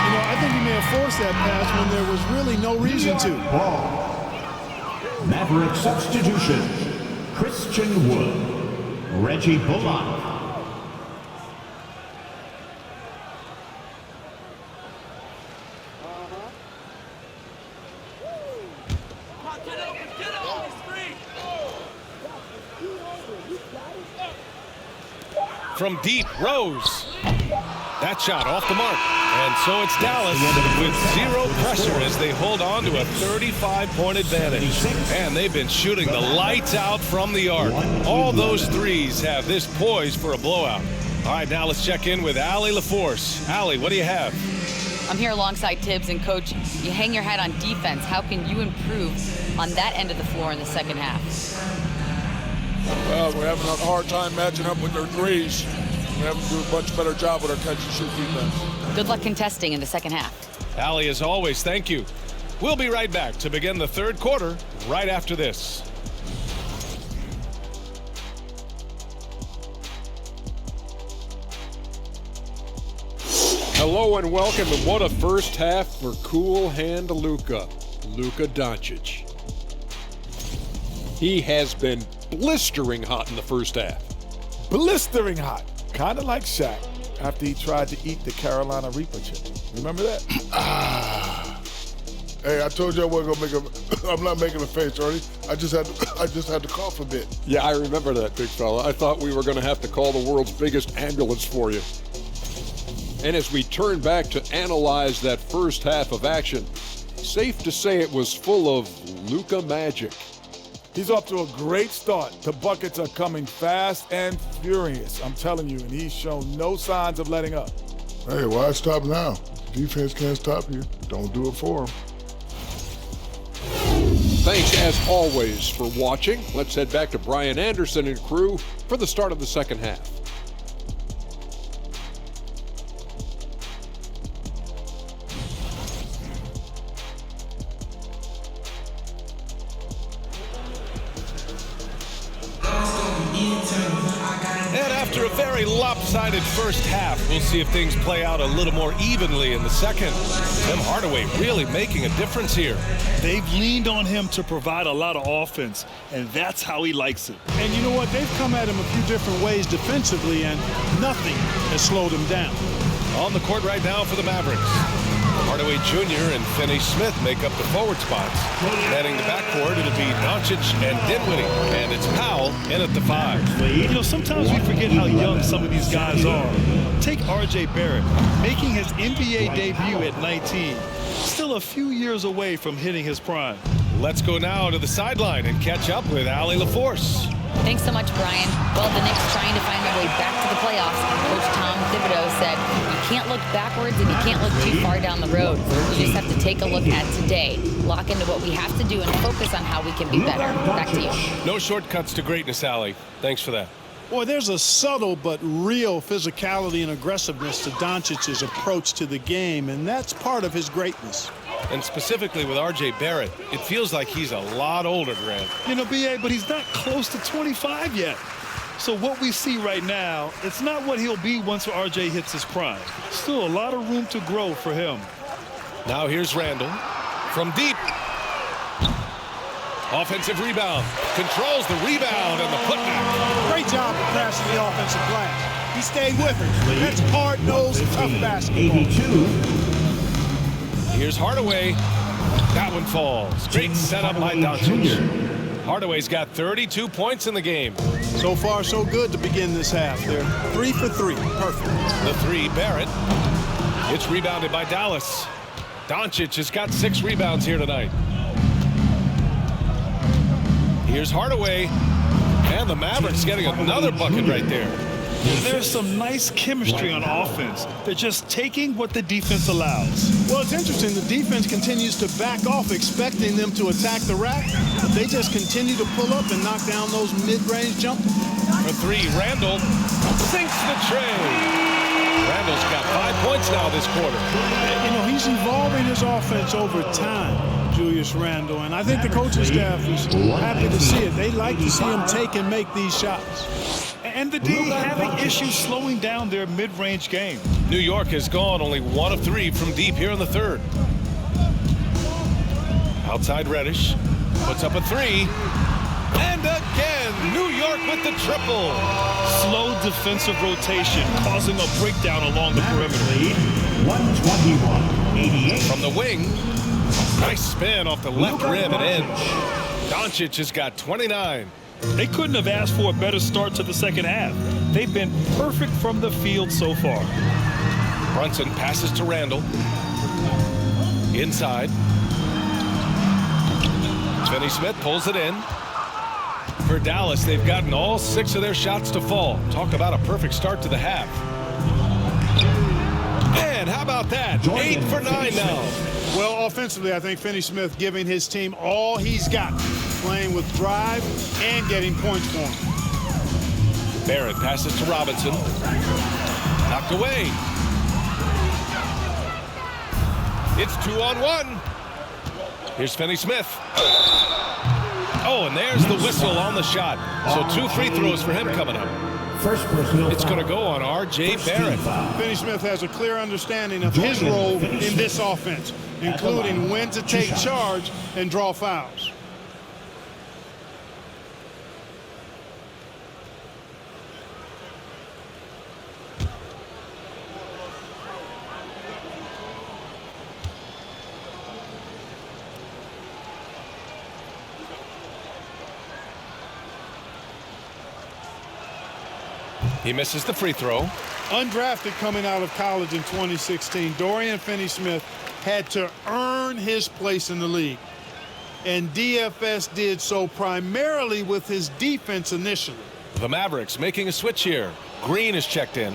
You know, I think he may have forced that pass when there was really no reason to. Ball. Maverick substitution. Christian Wood. Reggie Bullock. From deep, Rose. That shot off the mark. And so it's Dallas with 0 pressure as they hold on to a 35-point advantage. And they've been shooting the lights out from the arc. All those threes have this poised for a blowout. All right, now let's check in with Allie LaForce. Allie, what do you have? I'm here alongside Tibbs, and Coach, you hang your hat on defense. How can you improve on that end of the floor in the second half? Well, we're having a hard time matching up with their threes. We have to do a much better job with our catch-and-shoot defense. Good luck contesting in the second half. Allie, as always, thank you. We'll be right back to begin the third quarter right after this. Hello and welcome, and what a first half for cool hand Luka Doncic. He has been blistering hot in the first half. Blistering hot. Kind of like Shaq after he tried to eat the Carolina Reaper chip. Remember that? Hey, I told you I wasn't gonna make a. I'm not making a face, Ernie. I just had to cough a bit. Yeah, I remember that, big fella. I thought we were going to have to call the world's biggest ambulance for you. And as we turn back to analyze that first half of action, safe to say it was full of Luka magic. He's off to a great start. The buckets are coming fast and furious. I'm telling you, and he's shown no signs of letting up. Hey, why stop now? Defense can't stop you. Don't do it for him. Thanks, as always, for watching. Let's head back to Brian Anderson and crew for the start of the second half. And after a very lopsided first half, we'll see if things play out a little more evenly in the second. Tim Hardaway really making a difference here. They've leaned on him to provide a lot of offense, and that's how he likes it. And you know what? They've come at him a few different ways defensively, and nothing has slowed him down. On the court right now for the Mavericks. Hardaway Jr. and Finney Smith make up the forward spots. Heading the backcourt, it'll be Doncic and Dinwiddie. And it's Powell in at the 5. You know, sometimes we forget how young some of these guys are. Take RJ Barrett, making his NBA debut at 19. Still a few years away from hitting his prime. Let's go now to the sideline and catch up with Allie LaForce. Thanks so much, Brian. Well, the Knicks trying to find their way back to the playoffs. Coach Tom Thibodeau said, you can't look backwards and you can't look too far down the road. You just have to take a look at today, lock into what we have to do, and focus on how we can be better. Back to you. No shortcuts to greatness, Allie. Thanks for that. Boy, there's a subtle but real physicality and aggressiveness to Doncic's approach to the game, and that's part of his greatness. And specifically with RJ Barrett, it feels like he's a lot older, Grant. You know, B.A., but he's not close to 25 yet. So what we see right now, it's not what he'll be once RJ hits his prime. Still a lot of room to grow for him. Now here's Randall from deep. Offensive rebound. Controls the rebound and the putback. Great job of crashing the offensive glass. He stayed with it. That's hard-nosed, tough basketball. 82. Here's Hardaway. That one falls. Great setup by Doncic. Hardaway's got 32 points in the game. So far, so good to begin this half. They're 3 for 3. Perfect. The 3, Barrett. It's rebounded by Dallas. Doncic has got 6 rebounds here tonight. Here's Hardaway. And the Mavericks getting another bucket right there. There's some nice chemistry on offense. They're just taking what the defense allows. Well, it's interesting. The defense continues to back off, expecting them to attack the rack. But they just continue to pull up and knock down those mid-range jumpers. For 3, Randall sinks the tray. Randall's got 5 points now this quarter. You know, he's evolving his offense over time, Julius Randle. And I think the coaching staff is happy to see it. They like to see him take and make these shots. And the D having issues slowing down their mid-range game. New York has gone only 1 of 3 from deep here in the third. Outside Reddish puts up a 3. And again, New York with the triple. Slow defensive rotation causing a breakdown along the perimeter. Lead 121-88. From the wing, nice spin off the left rim and in. Doncic has got 29. They couldn't have asked for a better start to the second half. They've been perfect from the field so far. Brunson passes to Randall. Inside. Finney-Smith pulls it in. For Dallas, they've gotten all 6 of their shots to fall. Talk about a perfect start to the half. And how about that? 8 for 9 now. Well, offensively, I think Finney-Smith giving his team all he's got, playing with drive and getting points for him. Barrett passes to Robinson. Knocked away. It's 2-on-1. Here's Finney-Smith. Oh, and there's the whistle on the shot. So 2 free throws for him coming up. First personal It's going to go on R.J. Barrett. Finney-Smith has a clear understanding of his role in this offense, including when to take charge and draw fouls. He misses the free throw. Undrafted coming out of college in 2016, Dorian Finney-Smith had to earn his place in the league. And DFS did so primarily with his defense initially. The Mavericks making a switch here. Green is checked in.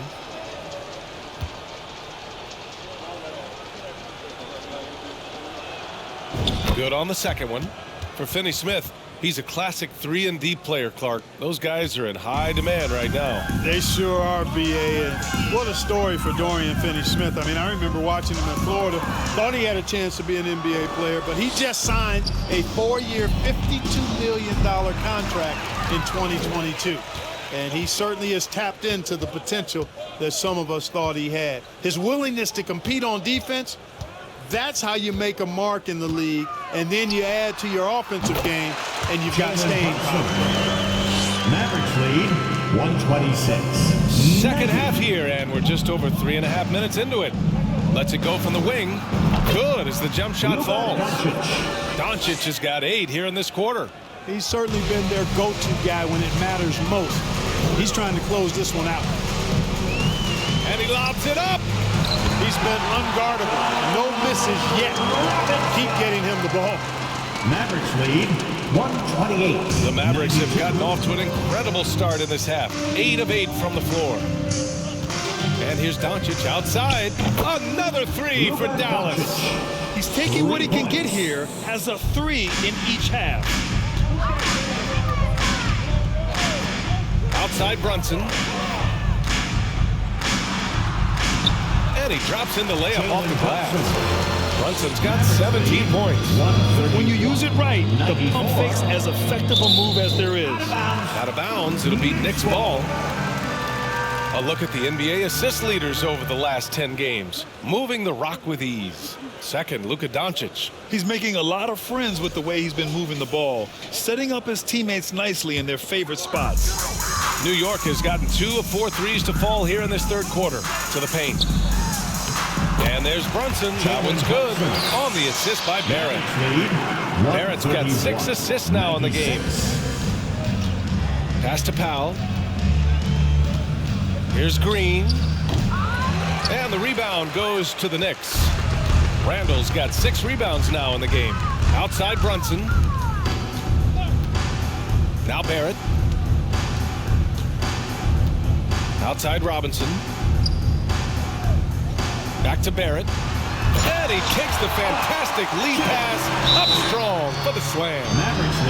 Good on the second one. For Finney-Smith, he's a classic 3-and-D player, Clark. Those guys are in high demand right now. They sure are, BA. And what a story for Dorian Finney-Smith. I mean, I remember watching him in Florida. Thought he had a chance to be an NBA player, but he just signed a 4-year, $52 million contract in 2022. And he certainly has tapped into the potential that some of us thought he had. His willingness to compete on defense, that's how you make a mark in the league, and then you add to your offensive game, and you've got staying power. Mavericks lead 126. Second half here, and we're just over 3.5 minutes into it. Lets it go from the wing. Good as the jump shot falls. Doncic has got 8 here in this quarter. He's certainly been their go-to guy when it matters most. He's trying to close this one out. And he lobs it up. He's been unguardable. No misses yet. Keep getting him the ball. Mavericks lead 128. The Mavericks have gotten off to an incredible start in this half. 8 of 8 from the floor. And here's Doncic outside. Another 3 for Dallas. He's taking what he can get here, has a 3 in each half. Outside Brunson. And he drops in the layup off the glass. Brunson's got 17 points. When you use it right, the pump fake's as effective a move as there is. Out of bounds, it'll be Knicks ball. A look at the NBA assist leaders over the last 10 games. Moving the rock with ease. Second, Luka Doncic. He's making a lot of friends with the way he's been moving the ball, setting up his teammates nicely in their favorite spots. New York has gotten 2 of 4 threes to fall here in this third quarter to the paint. And there's Brunson. That one's good on the assist by Barrett. Barrett's got 6 assists now in the game. Pass to Powell. Here's Green. And the rebound goes to the Knicks. Randall's got 6 rebounds now in the game. Outside Brunson. Now Barrett. Outside Robinson. Back to Barrett. And he takes the fantastic lead pass up strong for the slam.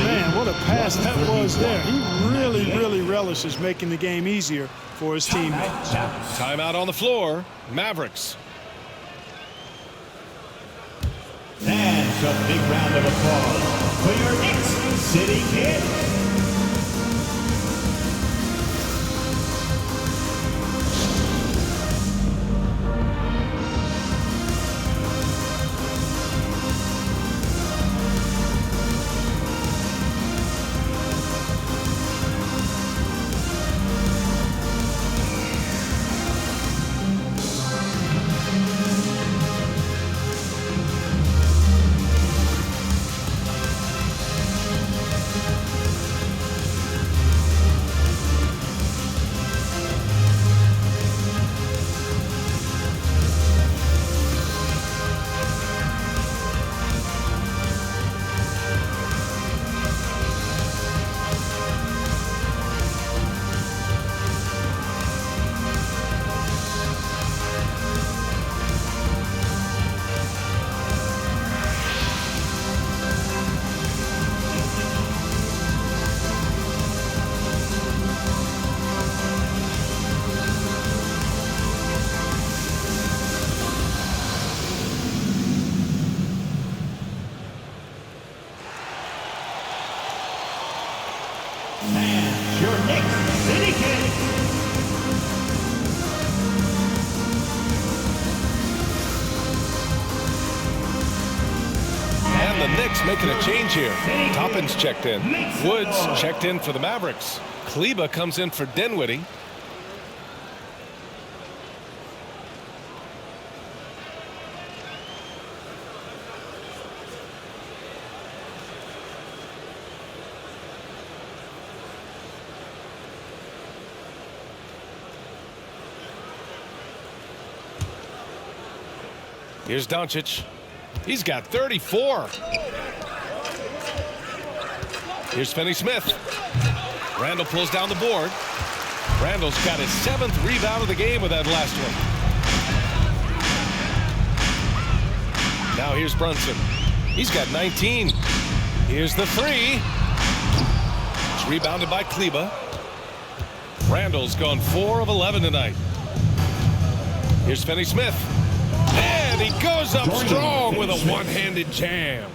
Man, what a pass that was there. He really relishes making the game easier for his teammates. Timeout on the floor. Mavericks. And a big round of applause for your Knicks City Kid. And your Knicks City Kid. And the Knicks making a change here. Toppin's checked in. Woods checked in for the Mavericks. Kleba comes in for Dinwiddie. Here's Doncic. He's got 34. Here's Finney-Smith. Randall pulls down the board. Randall's got his 7th rebound of the game with that last one. Now here's Brunson. He's got 19. Here's the 3. It's rebounded by Kleba. Randall's gone 4 of 11 tonight. Here's Finney-Smith. And he goes up strong with a one-handed jam.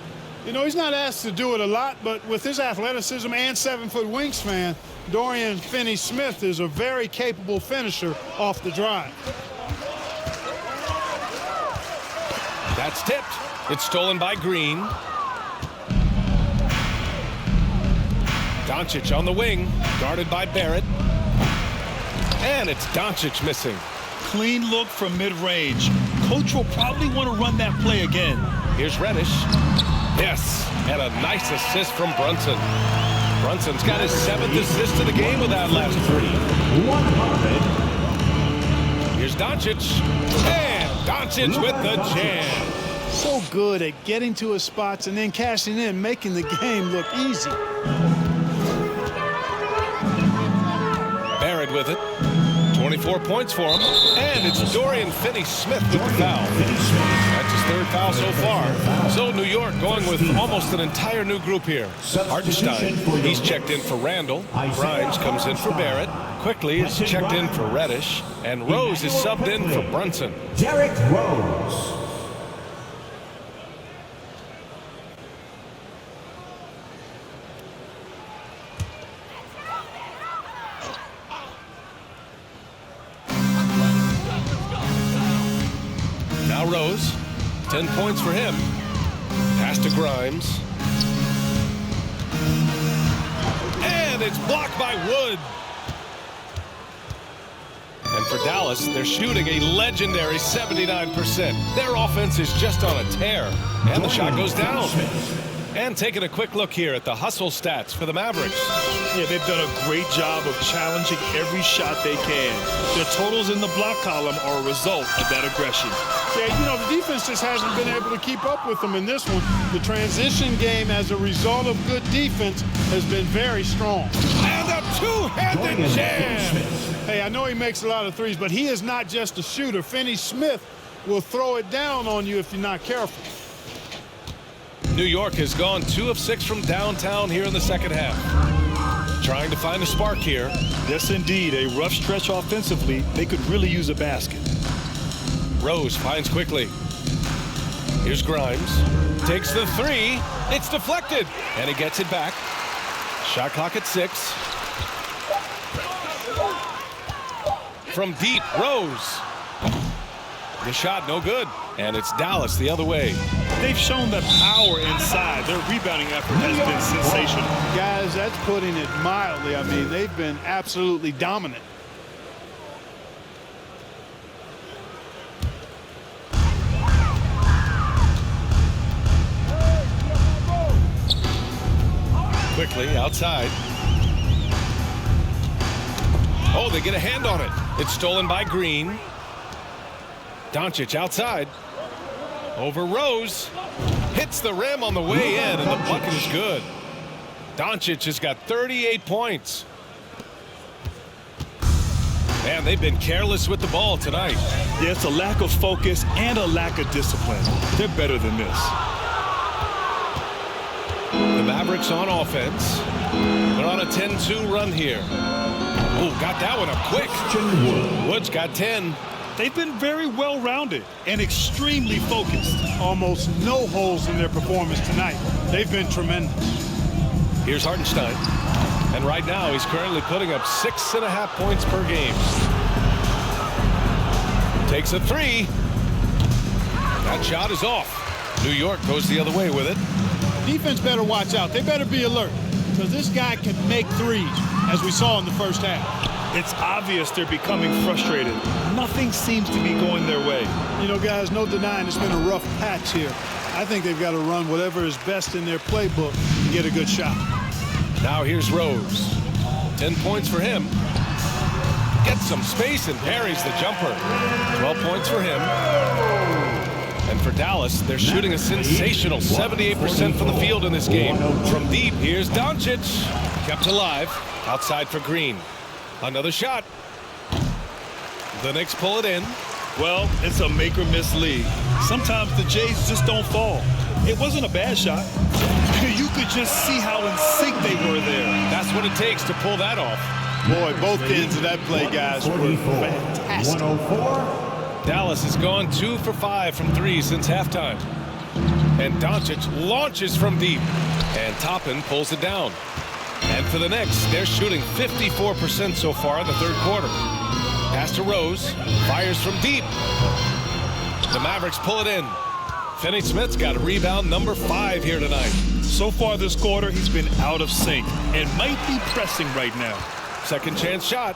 You know, he's not asked to do it a lot, but with his athleticism and 7-foot wingspan, Dorian Finney-Smith is a very capable finisher off the drive. That's tipped. It's stolen by Green. Doncic on the wing, guarded by Barrett. And it's Doncic missing. Clean look from mid-range. Coach will probably want to run that play again. Here's Reddish. Yes, and a nice assist from Brunson. Brunson's got his 7th assist of the game with that last 3. Here's Doncic. And Doncic with the jam. So good at getting to his spots and then cashing in, making the game look easy. Barrett with it. 24 points for him. And it's Dorian Finney-Smith with the foul. That's his 3rd foul so far. So New York going with almost an entire new group here. Hartenstein, he's checked in for Randall. Grimes comes in for Barrett. Quickly is checked in for Reddish. And Rose is subbed in for Brunson. Derrick Rose. Now Rose, 10 points for him. Pass to Grimes. And it's blocked by Wood. And for Dallas, they're shooting a legendary 79%. Their offense is just on a tear. And the shot goes down. And taking a quick look here at the hustle stats for the Mavericks. Yeah, they've done a great job of challenging every shot they can. Their totals in the block column are a result of that aggression. Yeah, you know, the defense just hasn't been able to keep up with them in this one. The transition game, as a result of good defense, has been very strong. And a two-handed jam. Hey, I know he makes a lot of threes, but he is not just a shooter. Finney Smith will throw it down on you if you're not careful. New York has gone 2 of 6 from downtown here in the second half. Trying to find a spark here. Yes, indeed. A rough stretch offensively. They could really use a basket. Rose finds quickly. Here's Grimes. Takes the three. It's deflected. And he gets it back. Shot clock at 6. From deep, Rose. The shot no good. And it's Dallas the other way. They've shown that power inside. Their rebounding effort has been sensational. Guys, that's putting it mildly. I mean, they've been absolutely dominant. Quickly outside. Oh, they get a hand on it. It's stolen by Green. Doncic outside. Over Rose. Hits the rim on the way in, and the bucket is good. Doncic has got 38 points. Man, they've been careless with the ball tonight. Yeah, it's a lack of focus and a lack of discipline. They're better than this. The Mavericks on offense. They're on a 10-2 run here. Oh, got that one up quick. Wood's got 10. They've been very well-rounded and extremely focused. Almost no holes in their performance tonight. They've been tremendous. Here's Hartenstein. And right now, he's currently putting up 6.5 points per game. Takes a three. That shot is off. New York goes the other way with it. Defense better watch out. They better be alert, because this guy can make threes, as we saw in the first half. It's obvious they're becoming frustrated. Nothing seems to be going their way. You know, guys, no denying it's been a rough patch here. I think they've got to run whatever is best in their playbook and get a good shot. Now here's Rose. 10 points for him. Gets some space and parries the jumper. 12 points for him. And for Dallas, they're shooting a sensational 78% from the field in this game. From deep, here's Doncic. Kept alive. Outside for Green. Another shot. The Knicks pull it in. Well, it's a make-or-miss league. Sometimes the Jays just don't fall. It wasn't a bad shot. You could just see how in sync they were there. That's what it takes to pull that off. Boy, both ends of that play, guys, were fantastic. 104. Dallas has gone 2 for 5 from 3 since halftime. And Doncic launches from deep. And Toppin pulls it down. And for the Knicks, they're shooting 54% so far in the third quarter. Pass to Rose. Fires from deep. The Mavericks pull it in. Finney Smith's got rebound number 5 here tonight. So far this quarter, he's been out of sync and might be pressing right now. Second chance shot.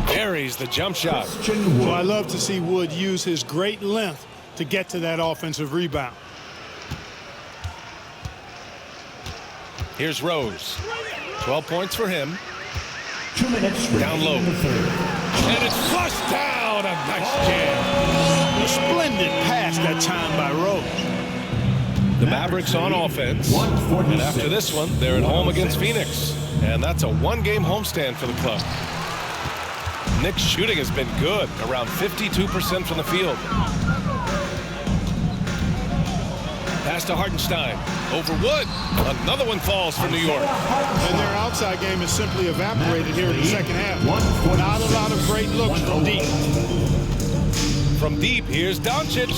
Buries the jump shot. So I love to see Wood use his great length to get to that offensive rebound. Here's Rose. 12 points for him. 2 minutes Down low. And it's flushed down. A nice jam. A splendid pass that time by Rose. The Mavericks on offense. And after this one, they're at home against Phoenix. And that's a 1-game homestand for the club. Knicks shooting has been good, around 52% from the field. Pass to Hartenstein. Over Wood. Another one falls for New York. And their outside game has simply evaporated here in the second half. Not a lot of great looks from deep. From deep, here's Doncic.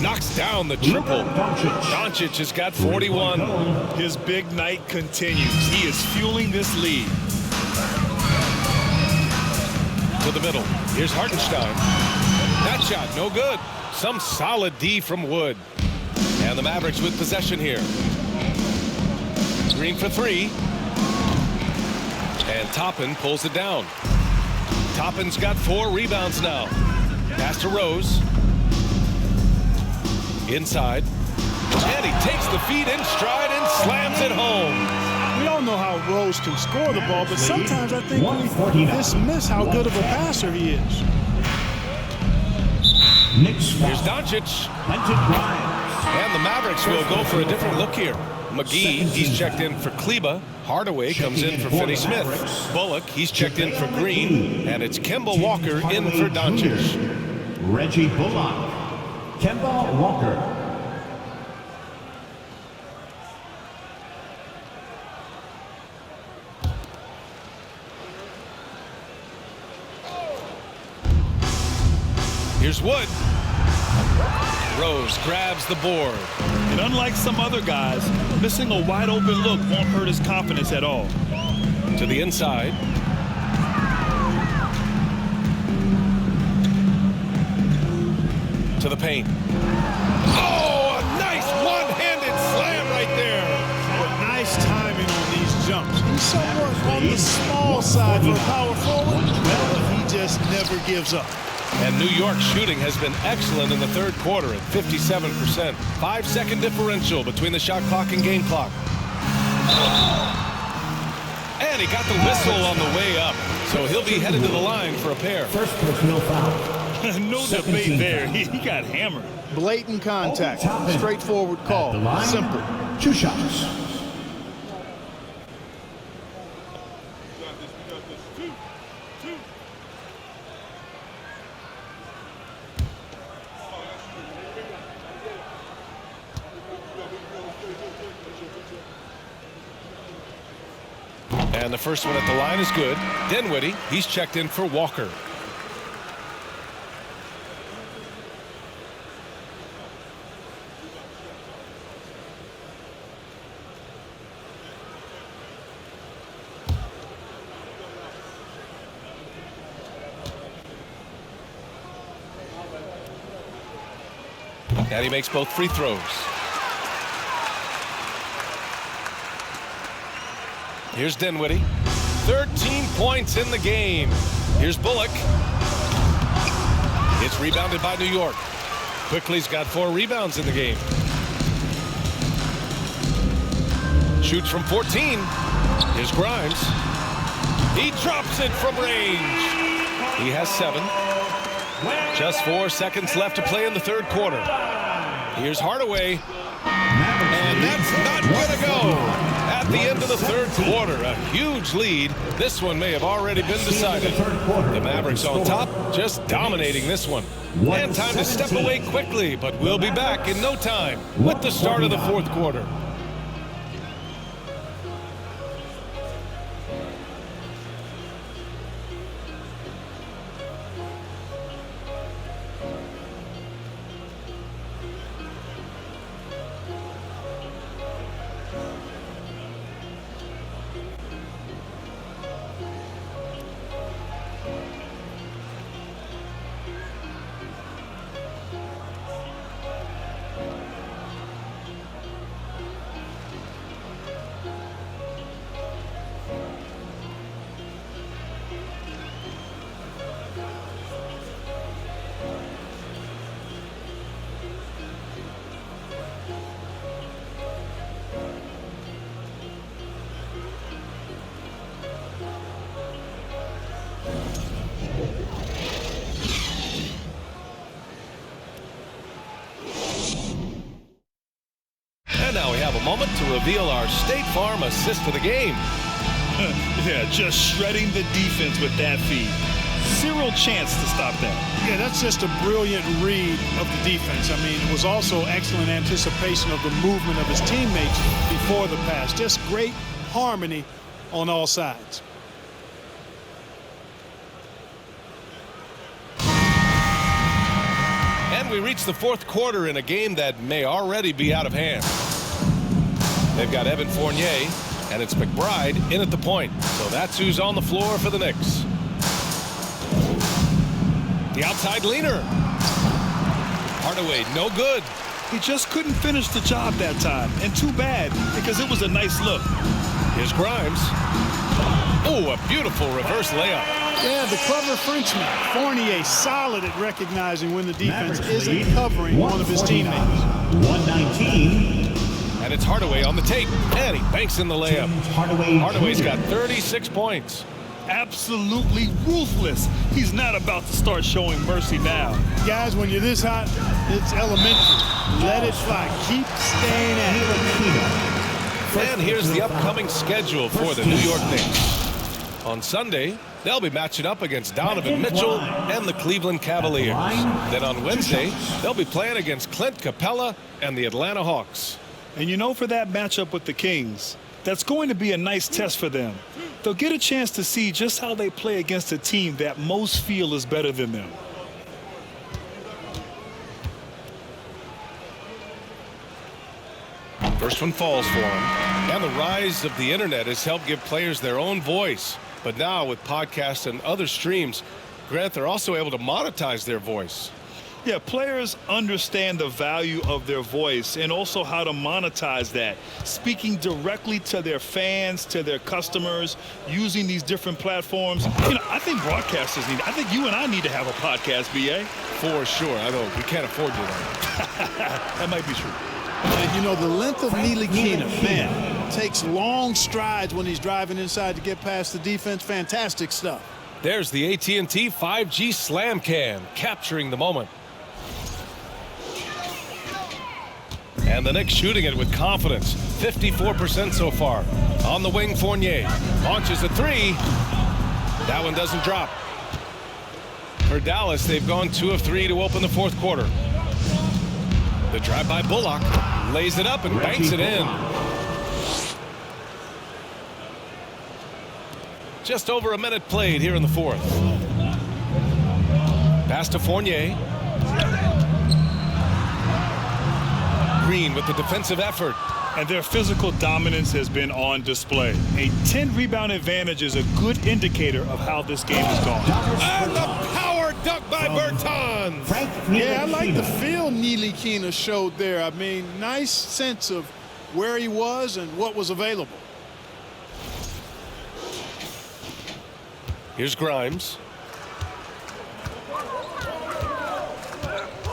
Knocks down the triple. Doncic has got 41. His big night continues. He is fueling this lead. To the middle. Here's Hartenstein. That shot, no good. Some solid D from Wood. And the Mavericks with possession here. Green for 3. And Toppin pulls it down. Toppin's got 4 rebounds now. Pass to Rose. Inside. And he takes the feed in stride and slams it home. We all know how Rose can score the ball, but sometimes I think we dismiss how good of a passer he is. Here's Doncic. And the Mavericks will go for a different look here. McGee, he's checked in for Kleba. Hardaway comes in for Finney Smith. Bullock, he's checked in for Green. And it's Kemba Walker in for Doncic. Reggie Bullock. Kemba Walker. Here's Wood. Rose grabs the board. And unlike some other guys, missing a wide open look won't hurt his confidence at all. To the inside. To the paint. Oh, a nice one-handed slam right there. Nice timing on these jumps. He's somewhat on the small side for a power forward, but he just never gives up. And New York's shooting has been excellent in the third quarter at 57%. 5-second differential between the shot clock and game clock. And he got the whistle on the way up, so he'll be headed to the line for a pair. First personal foul. No debate there. He got hammered. Blatant contact. Straightforward call. Simple. 2 shots. And the first one at the line is good. Dinwiddie, he's checked in for Walker. And he makes both free throws. Here's Dinwiddie. 13 points in the game. Here's Bullock. It's rebounded by New York. Quickly's got 4 rebounds in the game. Shoots from 14. Here's Grimes. He drops it from range. He has 7. Just 4 seconds left to play in the third quarter. Here's Hardaway. And that's not going to go. At the end of the third quarter, a huge lead. This one may have already been decided. The Mavericks on top, just dominating this one. And time to step away quickly, but we'll be back in no time with the start of the fourth quarter. And now we have a moment to reveal our State Farm assist of the game. Yeah, just shredding the defense with that feed. Zero chance to stop that. Yeah, that's just a brilliant read of the defense. I mean, it was also excellent anticipation of the movement of his teammates before the pass. Just great harmony on all sides. And we reach the fourth quarter in a game that may already be out of hand. They've got Evan Fournier, and it's McBride in at the point. So that's who's on the floor for the Knicks. The outside leaner. Hardaway, no good. He just couldn't finish the job that time. And too bad, because it was a nice look. Here's Grimes. Oh, a beautiful reverse layup. Yeah, the clever Frenchman, Fournier, solid at recognizing when the defense Mavericks isn't lead covering one of his teammates. 119. And it's Hardaway on the take, and he banks in the layup. Hardaway's got 36 points. Absolutely ruthless. He's not about to start showing mercy now. Guys, when you're this hot, it's elementary. Let it fly. Keep staying at it. And here's the upcoming schedule for the New York Knicks. On Sunday, they'll be matching up against Donovan Mitchell and the Cleveland Cavaliers. Then on Wednesday, they'll be playing against Clint Capella and the Atlanta Hawks. And you know, for that matchup with the Kings, that's going to be a nice test for them. They'll get a chance to see just how they play against a team that most feel is better than them. First one falls for him. And the rise of the internet has helped give players their own voice. But now with podcasts and other streams, Grant, they're also able to monetize their voice. Yeah, players understand the value of their voice and also how to monetize that. Speaking directly to their fans, to their customers, using these different platforms. You know, I think broadcasters need, I think you and I need to have a podcast, B.A. For sure. I know we can't afford to. That might be true. And you know, the length of Ntilikina, man, takes long strides when he's driving inside to get past the defense. Fantastic stuff. There's the AT&T 5G Slam Cam, capturing the moment. And the Knicks shooting it with confidence. 54% so far. On the wing, Fournier launches a three. That one doesn't drop. For Dallas, they've gone 2 of 3 to open the fourth quarter. The drive by Bullock lays it up and banks it in. Just over a minute played here in the fourth. Pass to Fournier. Green with the defensive effort. And their physical dominance has been on display. A 10-rebound advantage is a good indicator of how this game has gone. And the power dunk by Bertans. Yeah, I like the feel Ntilikina showed there. I mean, nice sense of where he was and what was available. Here's Grimes.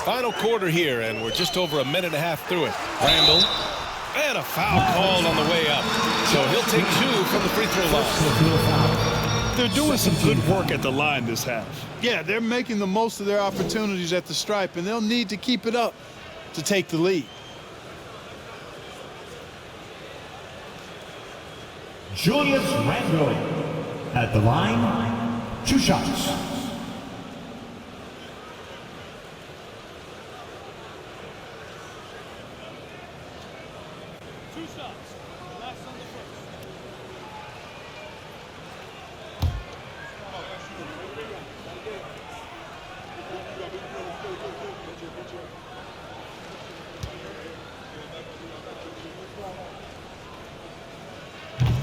Final quarter here, and we're just over a minute and a half through it. Randall. And a foul called on the way up. So he'll take 2 from the free throw line. They're doing some good work at the line this half. Yeah, they're making the most of their opportunities at the stripe, and they'll need to keep it up to take the lead. Julius Randle at the line. 2 shots.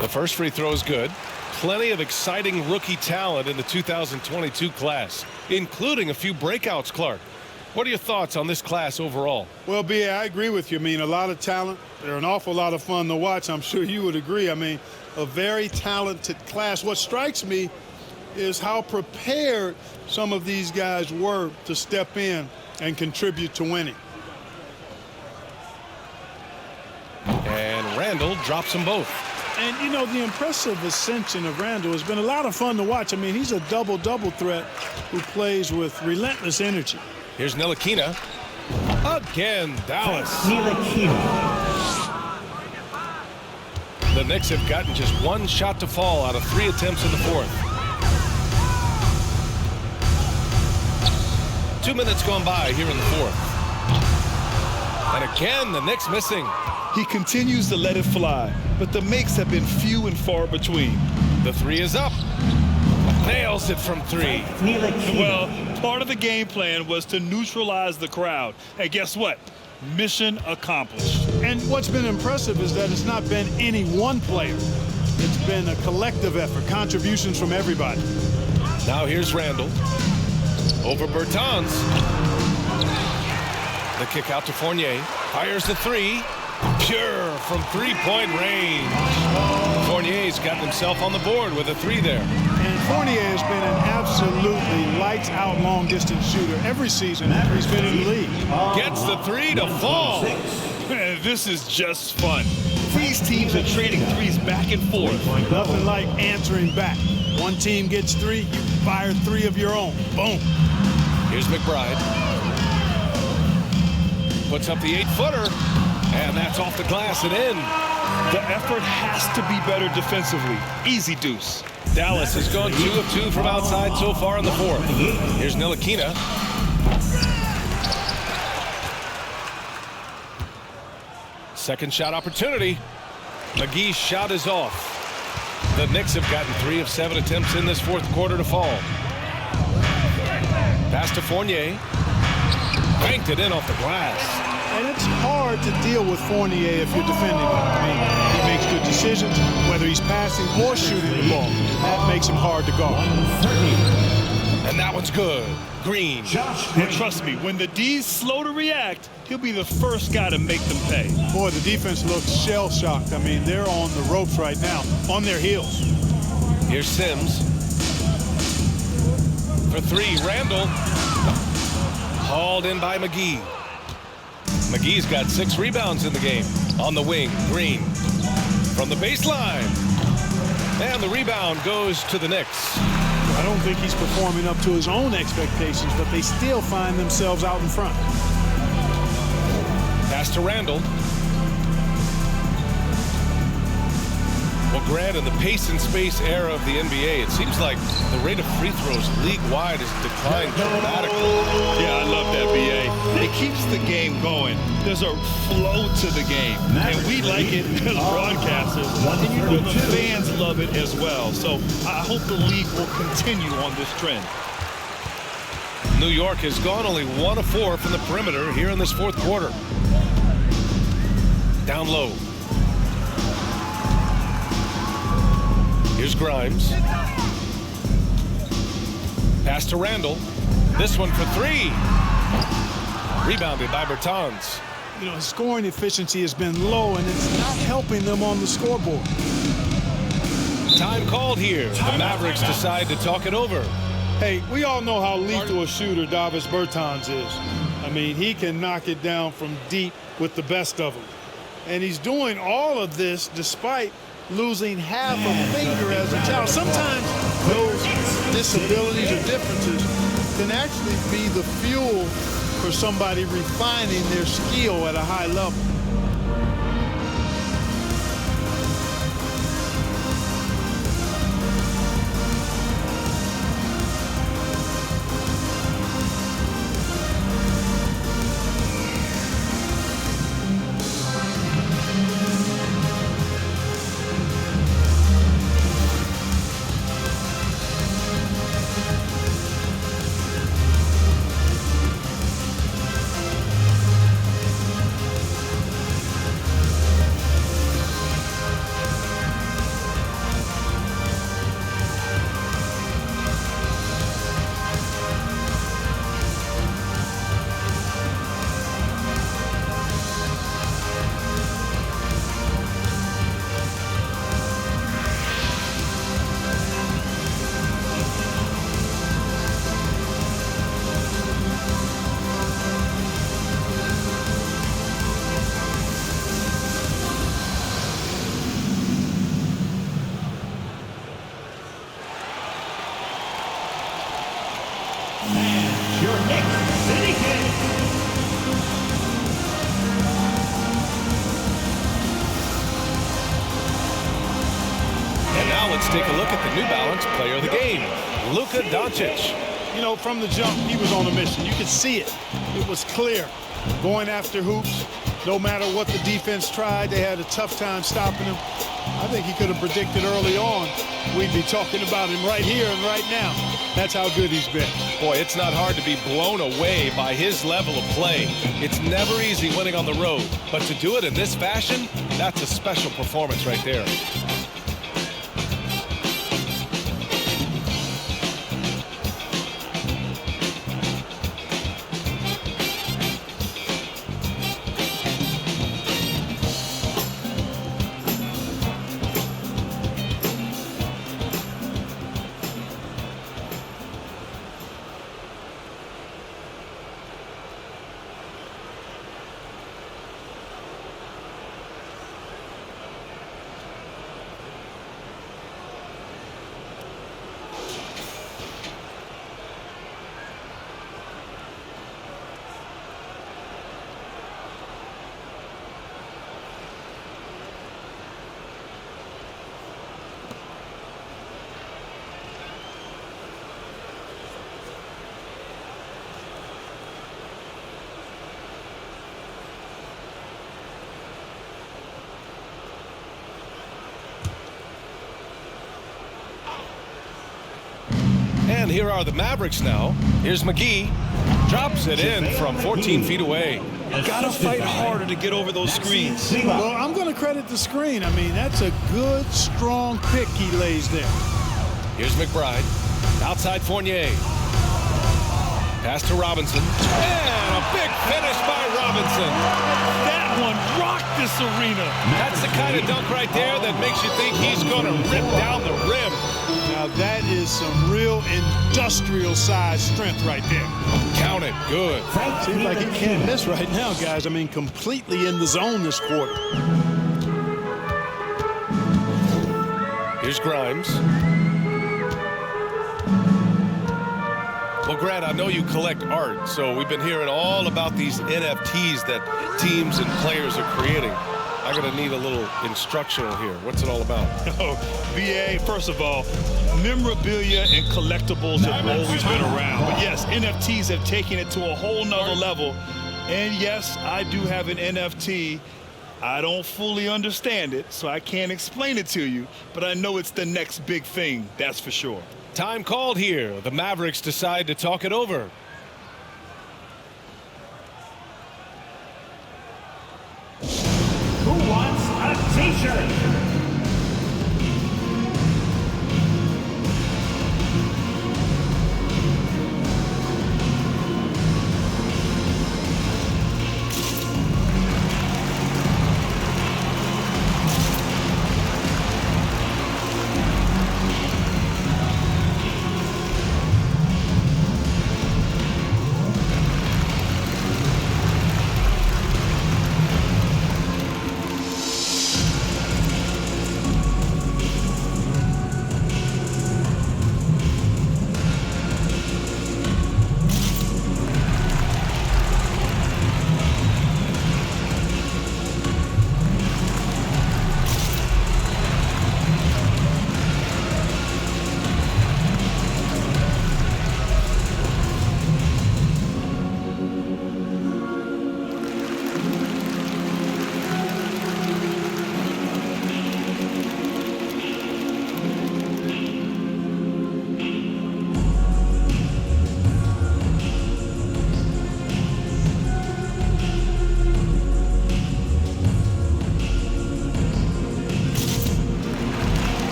The first free throw is good. Plenty of exciting rookie talent in the 2022 class, including a few breakouts, Clark. What are your thoughts on this class overall? Well, B.A., I agree with you. I mean, a lot of talent. They're an awful lot of fun to watch. I'm sure you would agree. I mean, a very talented class. What strikes me is how prepared some of these guys were to step in and contribute to winning. And Randall drops them both. And, you know, the impressive ascension of Randall has been a lot of fun to watch. I mean, he's a double-double threat who plays with relentless energy. Here's Ntilikina. Again, Dallas. Ntilikina. The Knicks have gotten just 1 shot to fall out of 3 attempts in the fourth. 2 minutes gone by here in the fourth. And again, the Knicks missing. He continues to let it fly, but the makes have been few and far between. The 3 is up. Nails it from 3. Well, part of the game plan was to neutralize the crowd. And guess what? Mission accomplished. And what's been impressive is that it's not been any one player. It's been a collective effort, contributions from everybody. Now here's Randall. Over Bertans. The kick out to Fournier. Fires the 3. Pure from 3-point range. Fournier's got himself on the board with a 3 there. And Fournier has been an absolutely lights-out long-distance shooter every season after he's been in the league. Gets the three to fall. Man, this is just fun. These teams are trading threes back and forth. Nothing like answering back. One team gets three, you fire three of your own. Boom. Here's McBride. Puts up the 8-footer, and that's off the glass and in. The effort has to be better defensively. Easy deuce. Dallas has gone 2 of 2 from outside so far in the fourth. Here's Ntilikina. Second shot opportunity. McGee's shot is off. The Knicks have gotten 3 of 7 attempts in this fourth quarter to fall. Pass to Fournier. Banked it in off the glass. And it's hard to deal with Fournier if you're defending him. I mean, he makes good decisions, whether he's passing or shooting the ball. That makes him hard to guard. And that one's good. Green. And trust me, when the D's slow to react, he'll be the first guy to make them pay. Boy, the defense looks shell-shocked. I mean, they're on the ropes right now, on their heels. Here's Sims. For 3, Randall. Hauled in by McGee. McGee's got 6 rebounds in the game. On the wing, Green. From the baseline. And the rebound goes to the Knicks. I don't think he's performing up to his own expectations, but they still find themselves out in front. Pass to Randall. Well, Grant, in the pace and space era of the NBA, it seems like the rate of free throws league-wide has declined dramatically. Yeah, I love that, B.A. It keeps the game going. There's a flow to the game, and we like it as broadcasters, and you know the fans love it as well. So I hope the league will continue on this trend. New York has gone only 1 of 4 from the perimeter here in this fourth quarter. Down low. Here's Grimes. Pass to Randall. This one for 3. Rebounded by Bertans. You know, his scoring efficiency has been low, and it's not helping them on the scoreboard. Time called here. The Mavericks decide to talk it over. Hey, we all know how lethal a shooter Davis Bertans is. I mean, he can knock it down from deep with the best of them. And he's doing all of this despite losing half a finger as a child. Sometimes those disabilities or differences can actually be the fuel for somebody refining their skill at a high level. Your Knicks City Kings. And now let's take a look at the New Balance player of the game, Luka Doncic. You know, from the jump, he was on a mission. You could see it. It was clear. Going after hoops, no matter what the defense tried, they had a tough time stopping him. I think he could have predicted early on we'd be talking about him right here and right now. That's how good he's been. Boy, it's not hard to be blown away by his level of play. It's never easy winning on the road, but to do it in this fashion, that's a special performance right there. here are the Mavericks now. Here's McGee. Drops it in from 14 feet away. Got to fight harder to get over those screens. Well, I'm going to credit the screen. I mean, that's a good, strong pick he lays there. Here's McBride. Outside Fournier. Pass to Robinson. And a big finish by Robinson. That one rocked this arena. That's the kind of dunk right there that makes you think he's going to rip down the rim. Now, that is some real industrial-sized strength right there. Count it. Good. Seems like he can't miss right now, guys. I mean, completely in the zone this quarter. Here's Grimes. Well, Grant, I know you collect art, so we've been hearing all about these NFTs that teams and players are creating. I'm going to need a little instructional here. What's it all about? Oh, BA, first of all, memorabilia and collectibles have always been around. But yes, NFTs have taken it to a whole nother level. And yes, I do have an NFT. I don't fully understand it, so I can't explain it to you. But I know it's the next big thing, that's for sure. Time called here. The Mavericks decide to talk it over. Who wants a t-shirt?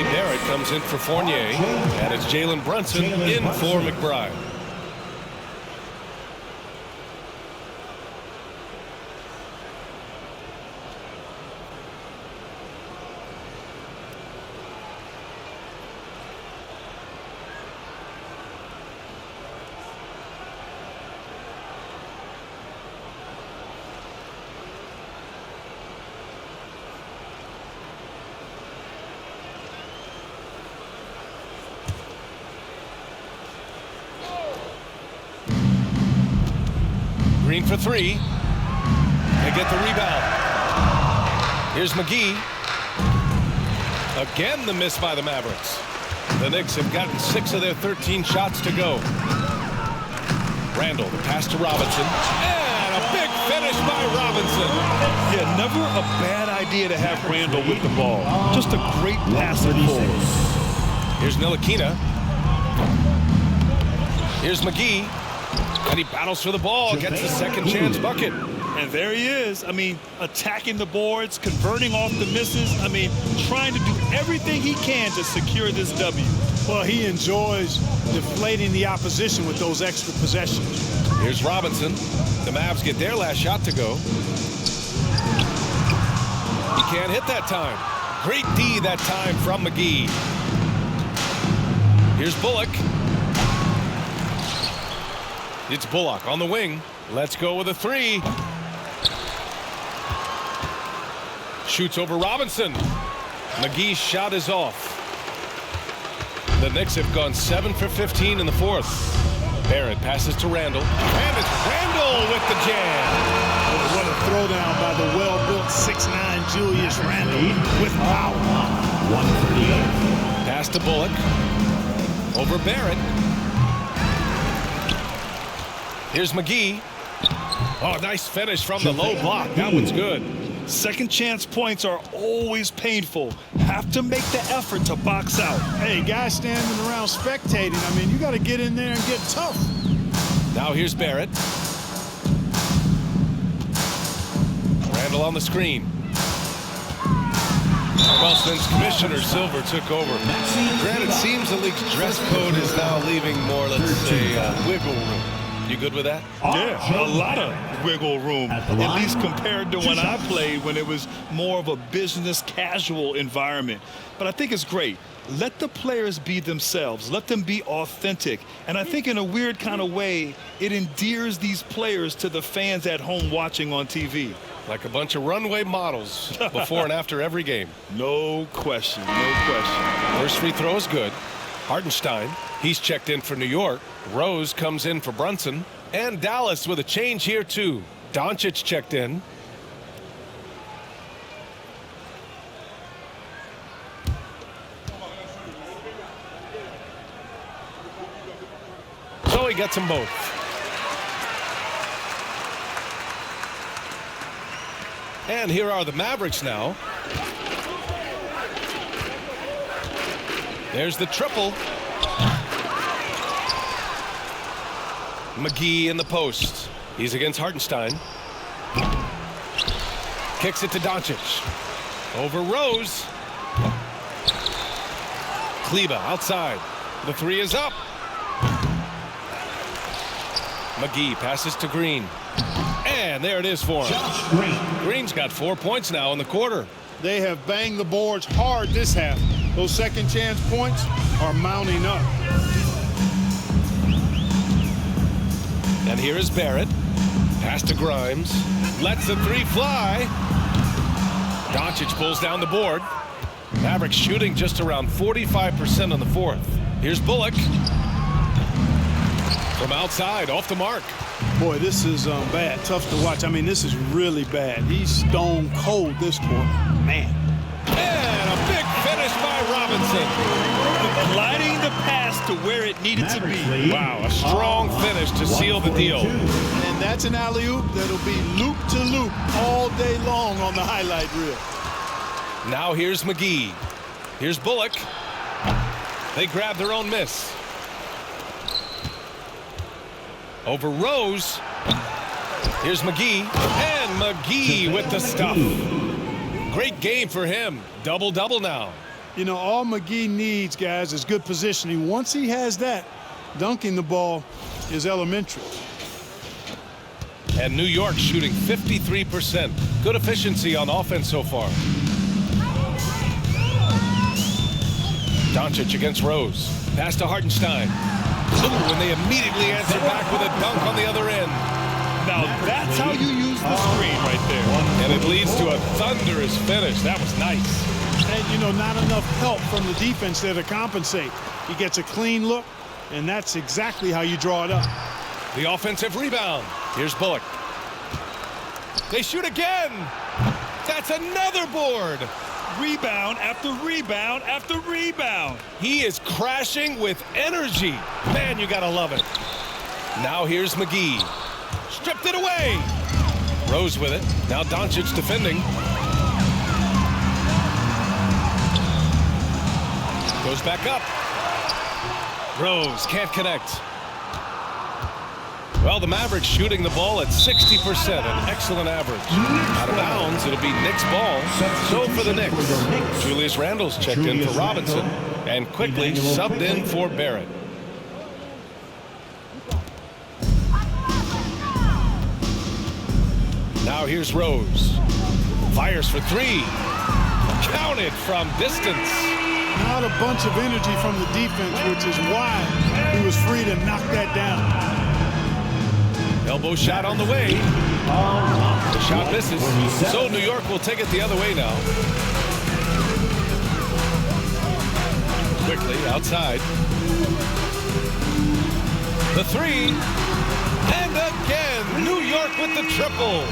Barrett comes in for Fournier, and it's Jalen Brunson in for McBride. Green for three. They get the rebound. Here's McGee. Again, the miss by the Mavericks. The Knicks have gotten 6 of their 13 shots to go. Randall, the pass to Robinson. And a big finish by Robinson. Yeah, never a bad idea to have Randall with the ball. Just a great passer forward. Here's Ntilikina. Here's McGee. And he battles for the ball, gets the second chance bucket. And there he is. I mean, attacking the boards, converting off the misses. I mean, trying to do everything he can to secure this W. Well, he enjoys deflating the opposition with those extra possessions. Here's Robinson. The Mavs get their last shot to go. He can't hit that time. Great D that time from McGee. Here's Bullock. It's Bullock on the wing. Let's go with a three. Shoots over Robinson. McGee's shot is off. The Knicks have gone 7 for 15 in the fourth. Barrett passes to Randall. And it's Randall with the jam. What a throwdown by the well-built 6'9" Julius Randall with power. 138. Pass to Bullock. Over Barrett. Here's McGee. Oh, nice finish from the low block. That one's good. Second chance points are always painful. Have to make the effort to box out. Hey, guys standing around spectating, I mean, you got to get in there and get tough. Now here's Barrett. Randall on the screen. Well, since Commissioner Silver took over, Grant, it seems the league's dress code is now leaving more, let's say, wiggle room. You good with that? Yeah, a lot of wiggle room, at least compared to when I played, when it was more of a business casual environment. But I think it's great. Let the players be themselves. Let them be authentic. And I think in a weird kind of way, it endears these players to the fans at home watching on TV. Like a bunch of runway models before and after every game. No question, no question. First free throw is good. Hartenstein, he's checked in for New York. Rose comes in for Brunson. And Dallas with a change here too. Doncic checked in. So he gets them both. And here are the Mavericks now. There's the triple. McGee in the post. He's against Hartenstein. Kicks it to Doncic. Over Rose. Kleba outside. The three is up. McGee passes to Green. And there it is for him. Green's got 4 points now in the quarter. They have banged the boards hard this half. Those second chance points are mounting up. And here is Barrett. Pass to Grimes. Lets the three fly. Doncic pulls down the board. Mavericks shooting just around 45% on the fourth. Here's Bullock. From outside, off the mark. Boy, this is bad. Tough to watch. I mean, this is really bad. He's stone cold this quarter. Man. And a big finish by Robinson. Gliding the pass to where it needed to be. Wow, a strong finish to seal the deal. And that's an alley-oop that'll be loop to loop all day long on the highlight reel. Now here's McGee. Here's Bullock. They grab their own miss. Over Rose. Here's McGee. And McGee with the stuff. Great game for him. Double-double now. You know, all McGee needs, guys, is good positioning. Once he has that, dunking the ball is elementary. And New York shooting 53%. Good efficiency on offense so far. Doncic against Rose. Pass to Hartenstein. And they immediately answer back with a dunk on the other end. Now that's how you use the screen right there. And it leads to a thunderous finish. That was nice. And, you know, not enough help from the defense there to compensate. He gets a clean look, and that's exactly how you draw it up. The offensive rebound. Here's Bullock. They shoot again. That's another board. Rebound after rebound after rebound. He is crashing with energy. Man, you gotta love it. Now here's McGee. Stripped it away. Rose with it. Now Doncic defending. Goes back up. Rose can't connect. Well, the Mavericks shooting the ball at 60%, an excellent average. Out of bounds, it'll be Knicks ball. So for the Knicks, Julius Randle's checked in for Robinson and quickly subbed in for Barrett. Now here's Rose. Fires for three. Counted from distance. Not a bunch of energy from the defense, which is why he was free to knock that down. Elbow shot on the way. The shot misses. So New York will take it the other way now. Quickly outside. The three. And again, New York with the triple.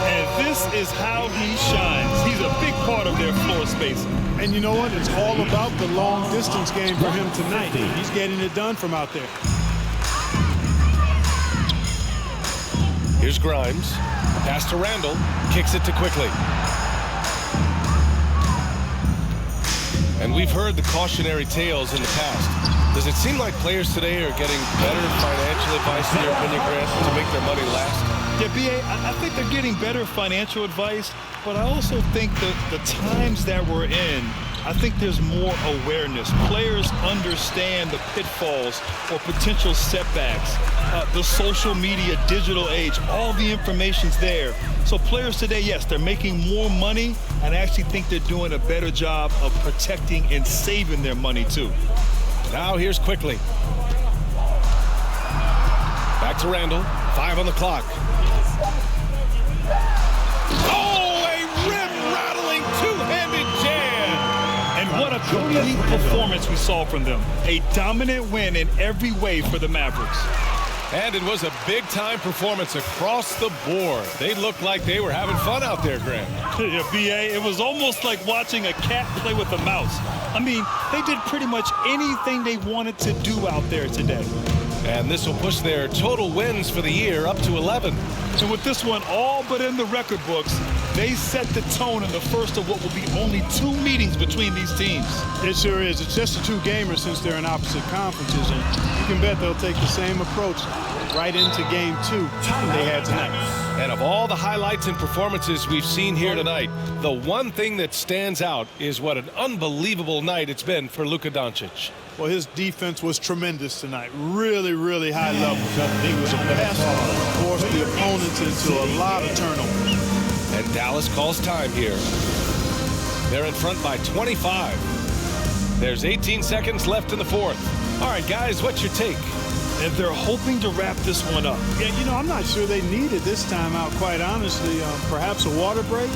And this is how he shines. He's a big part of their floor spacing. And you know what? It's all about the long distance game for him tonight. He's getting it done from out there. Here's Grimes. Pass to Randle. Kicks it to Quickly. And we've heard the cautionary tales in the past. Does it seem like players today are getting better financial advice, in your opinion, Grant, to make their money last? Yeah, B.A., I think they're getting better financial advice, but I also think that the times that we're in, I think there's more awareness. Players understand the pitfalls or potential setbacks. The social media, digital age, all the information's there. So players today, yes, they're making more money, and I actually think they're doing a better job of protecting and saving their money, too. Now here's Quickly. Back to Randall. 5 on the clock. Oh, a rim-rattling two-handed jam! And what a complete performance we saw from them. A dominant win in every way for the Mavericks. And it was a big-time performance across the board. They looked like they were having fun out there, Grant. Yeah, B.A., it was almost like watching a cat play with a mouse. I mean, they did pretty much anything they wanted to do out there today. And this will push their total wins for the year up to 11. And with this one all but in the record books, they set the tone in the first of what will be only 2 meetings between these teams. It sure is. It's just a 2-gamer since they're in opposite conferences, and you can bet they'll take the same approach right into game 2 they had tonight. And of all the highlights and performances we've seen here tonight, the one thing that stands out is what an unbelievable night it's been for Luka Doncic. Well, his defense was tremendous tonight. Really, really high level. He was a pest, forced the opponents into a lot of turnovers. And Dallas calls time here. They're in front by 25. There's 18 seconds left in the fourth. All right, guys, what's your take? And they're hoping to wrap this one up. Yeah, you know, I'm not sure they needed this timeout, quite honestly. Perhaps a water break?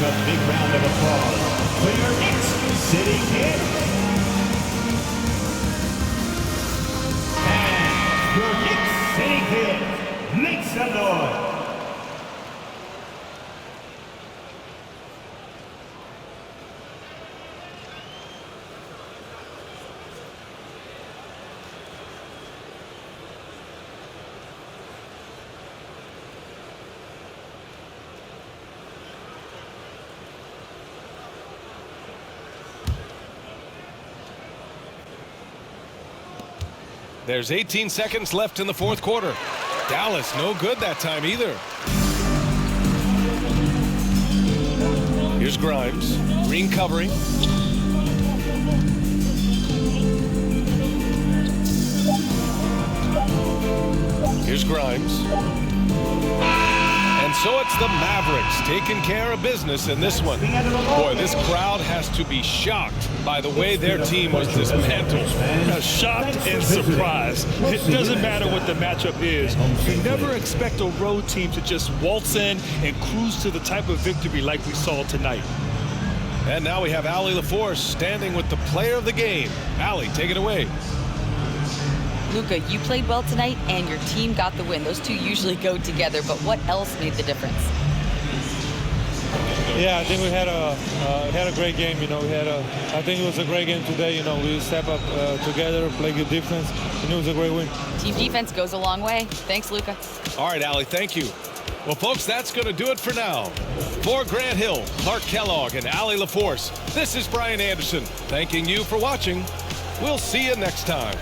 A big round of applause for your Knicks City Kid. And your Knicks City Kid, make some noise. There's 18 seconds left in the fourth quarter. Dallas no good that time either. Here's Grimes. Green covering. Here's Grimes. And so it's the Mavericks taking care of business in this one. Boy, this crowd has to be shocked by the way their team was dismantled. Shocked and surprised. It doesn't matter what the matchup is. You never expect a road team to just waltz in and cruise to the type of victory like we saw tonight. And now we have Allie LaForce standing with the player of the game. Allie, take it away. Luka, you played well tonight, and your team got the win. Those two usually go together, but what else made the difference? Yeah, I think we had a great game. You know, I think it was a great game today. You know, we step up together, play good defense, and it was a great win. Team defense goes a long way. Thanks, Luka. All right, Allie, thank you. Well, folks, that's going to do it for now. For Grant Hill, Clark Kellogg, and Allie LaForce, this is Brian Anderson, thanking you for watching. We'll see you next time.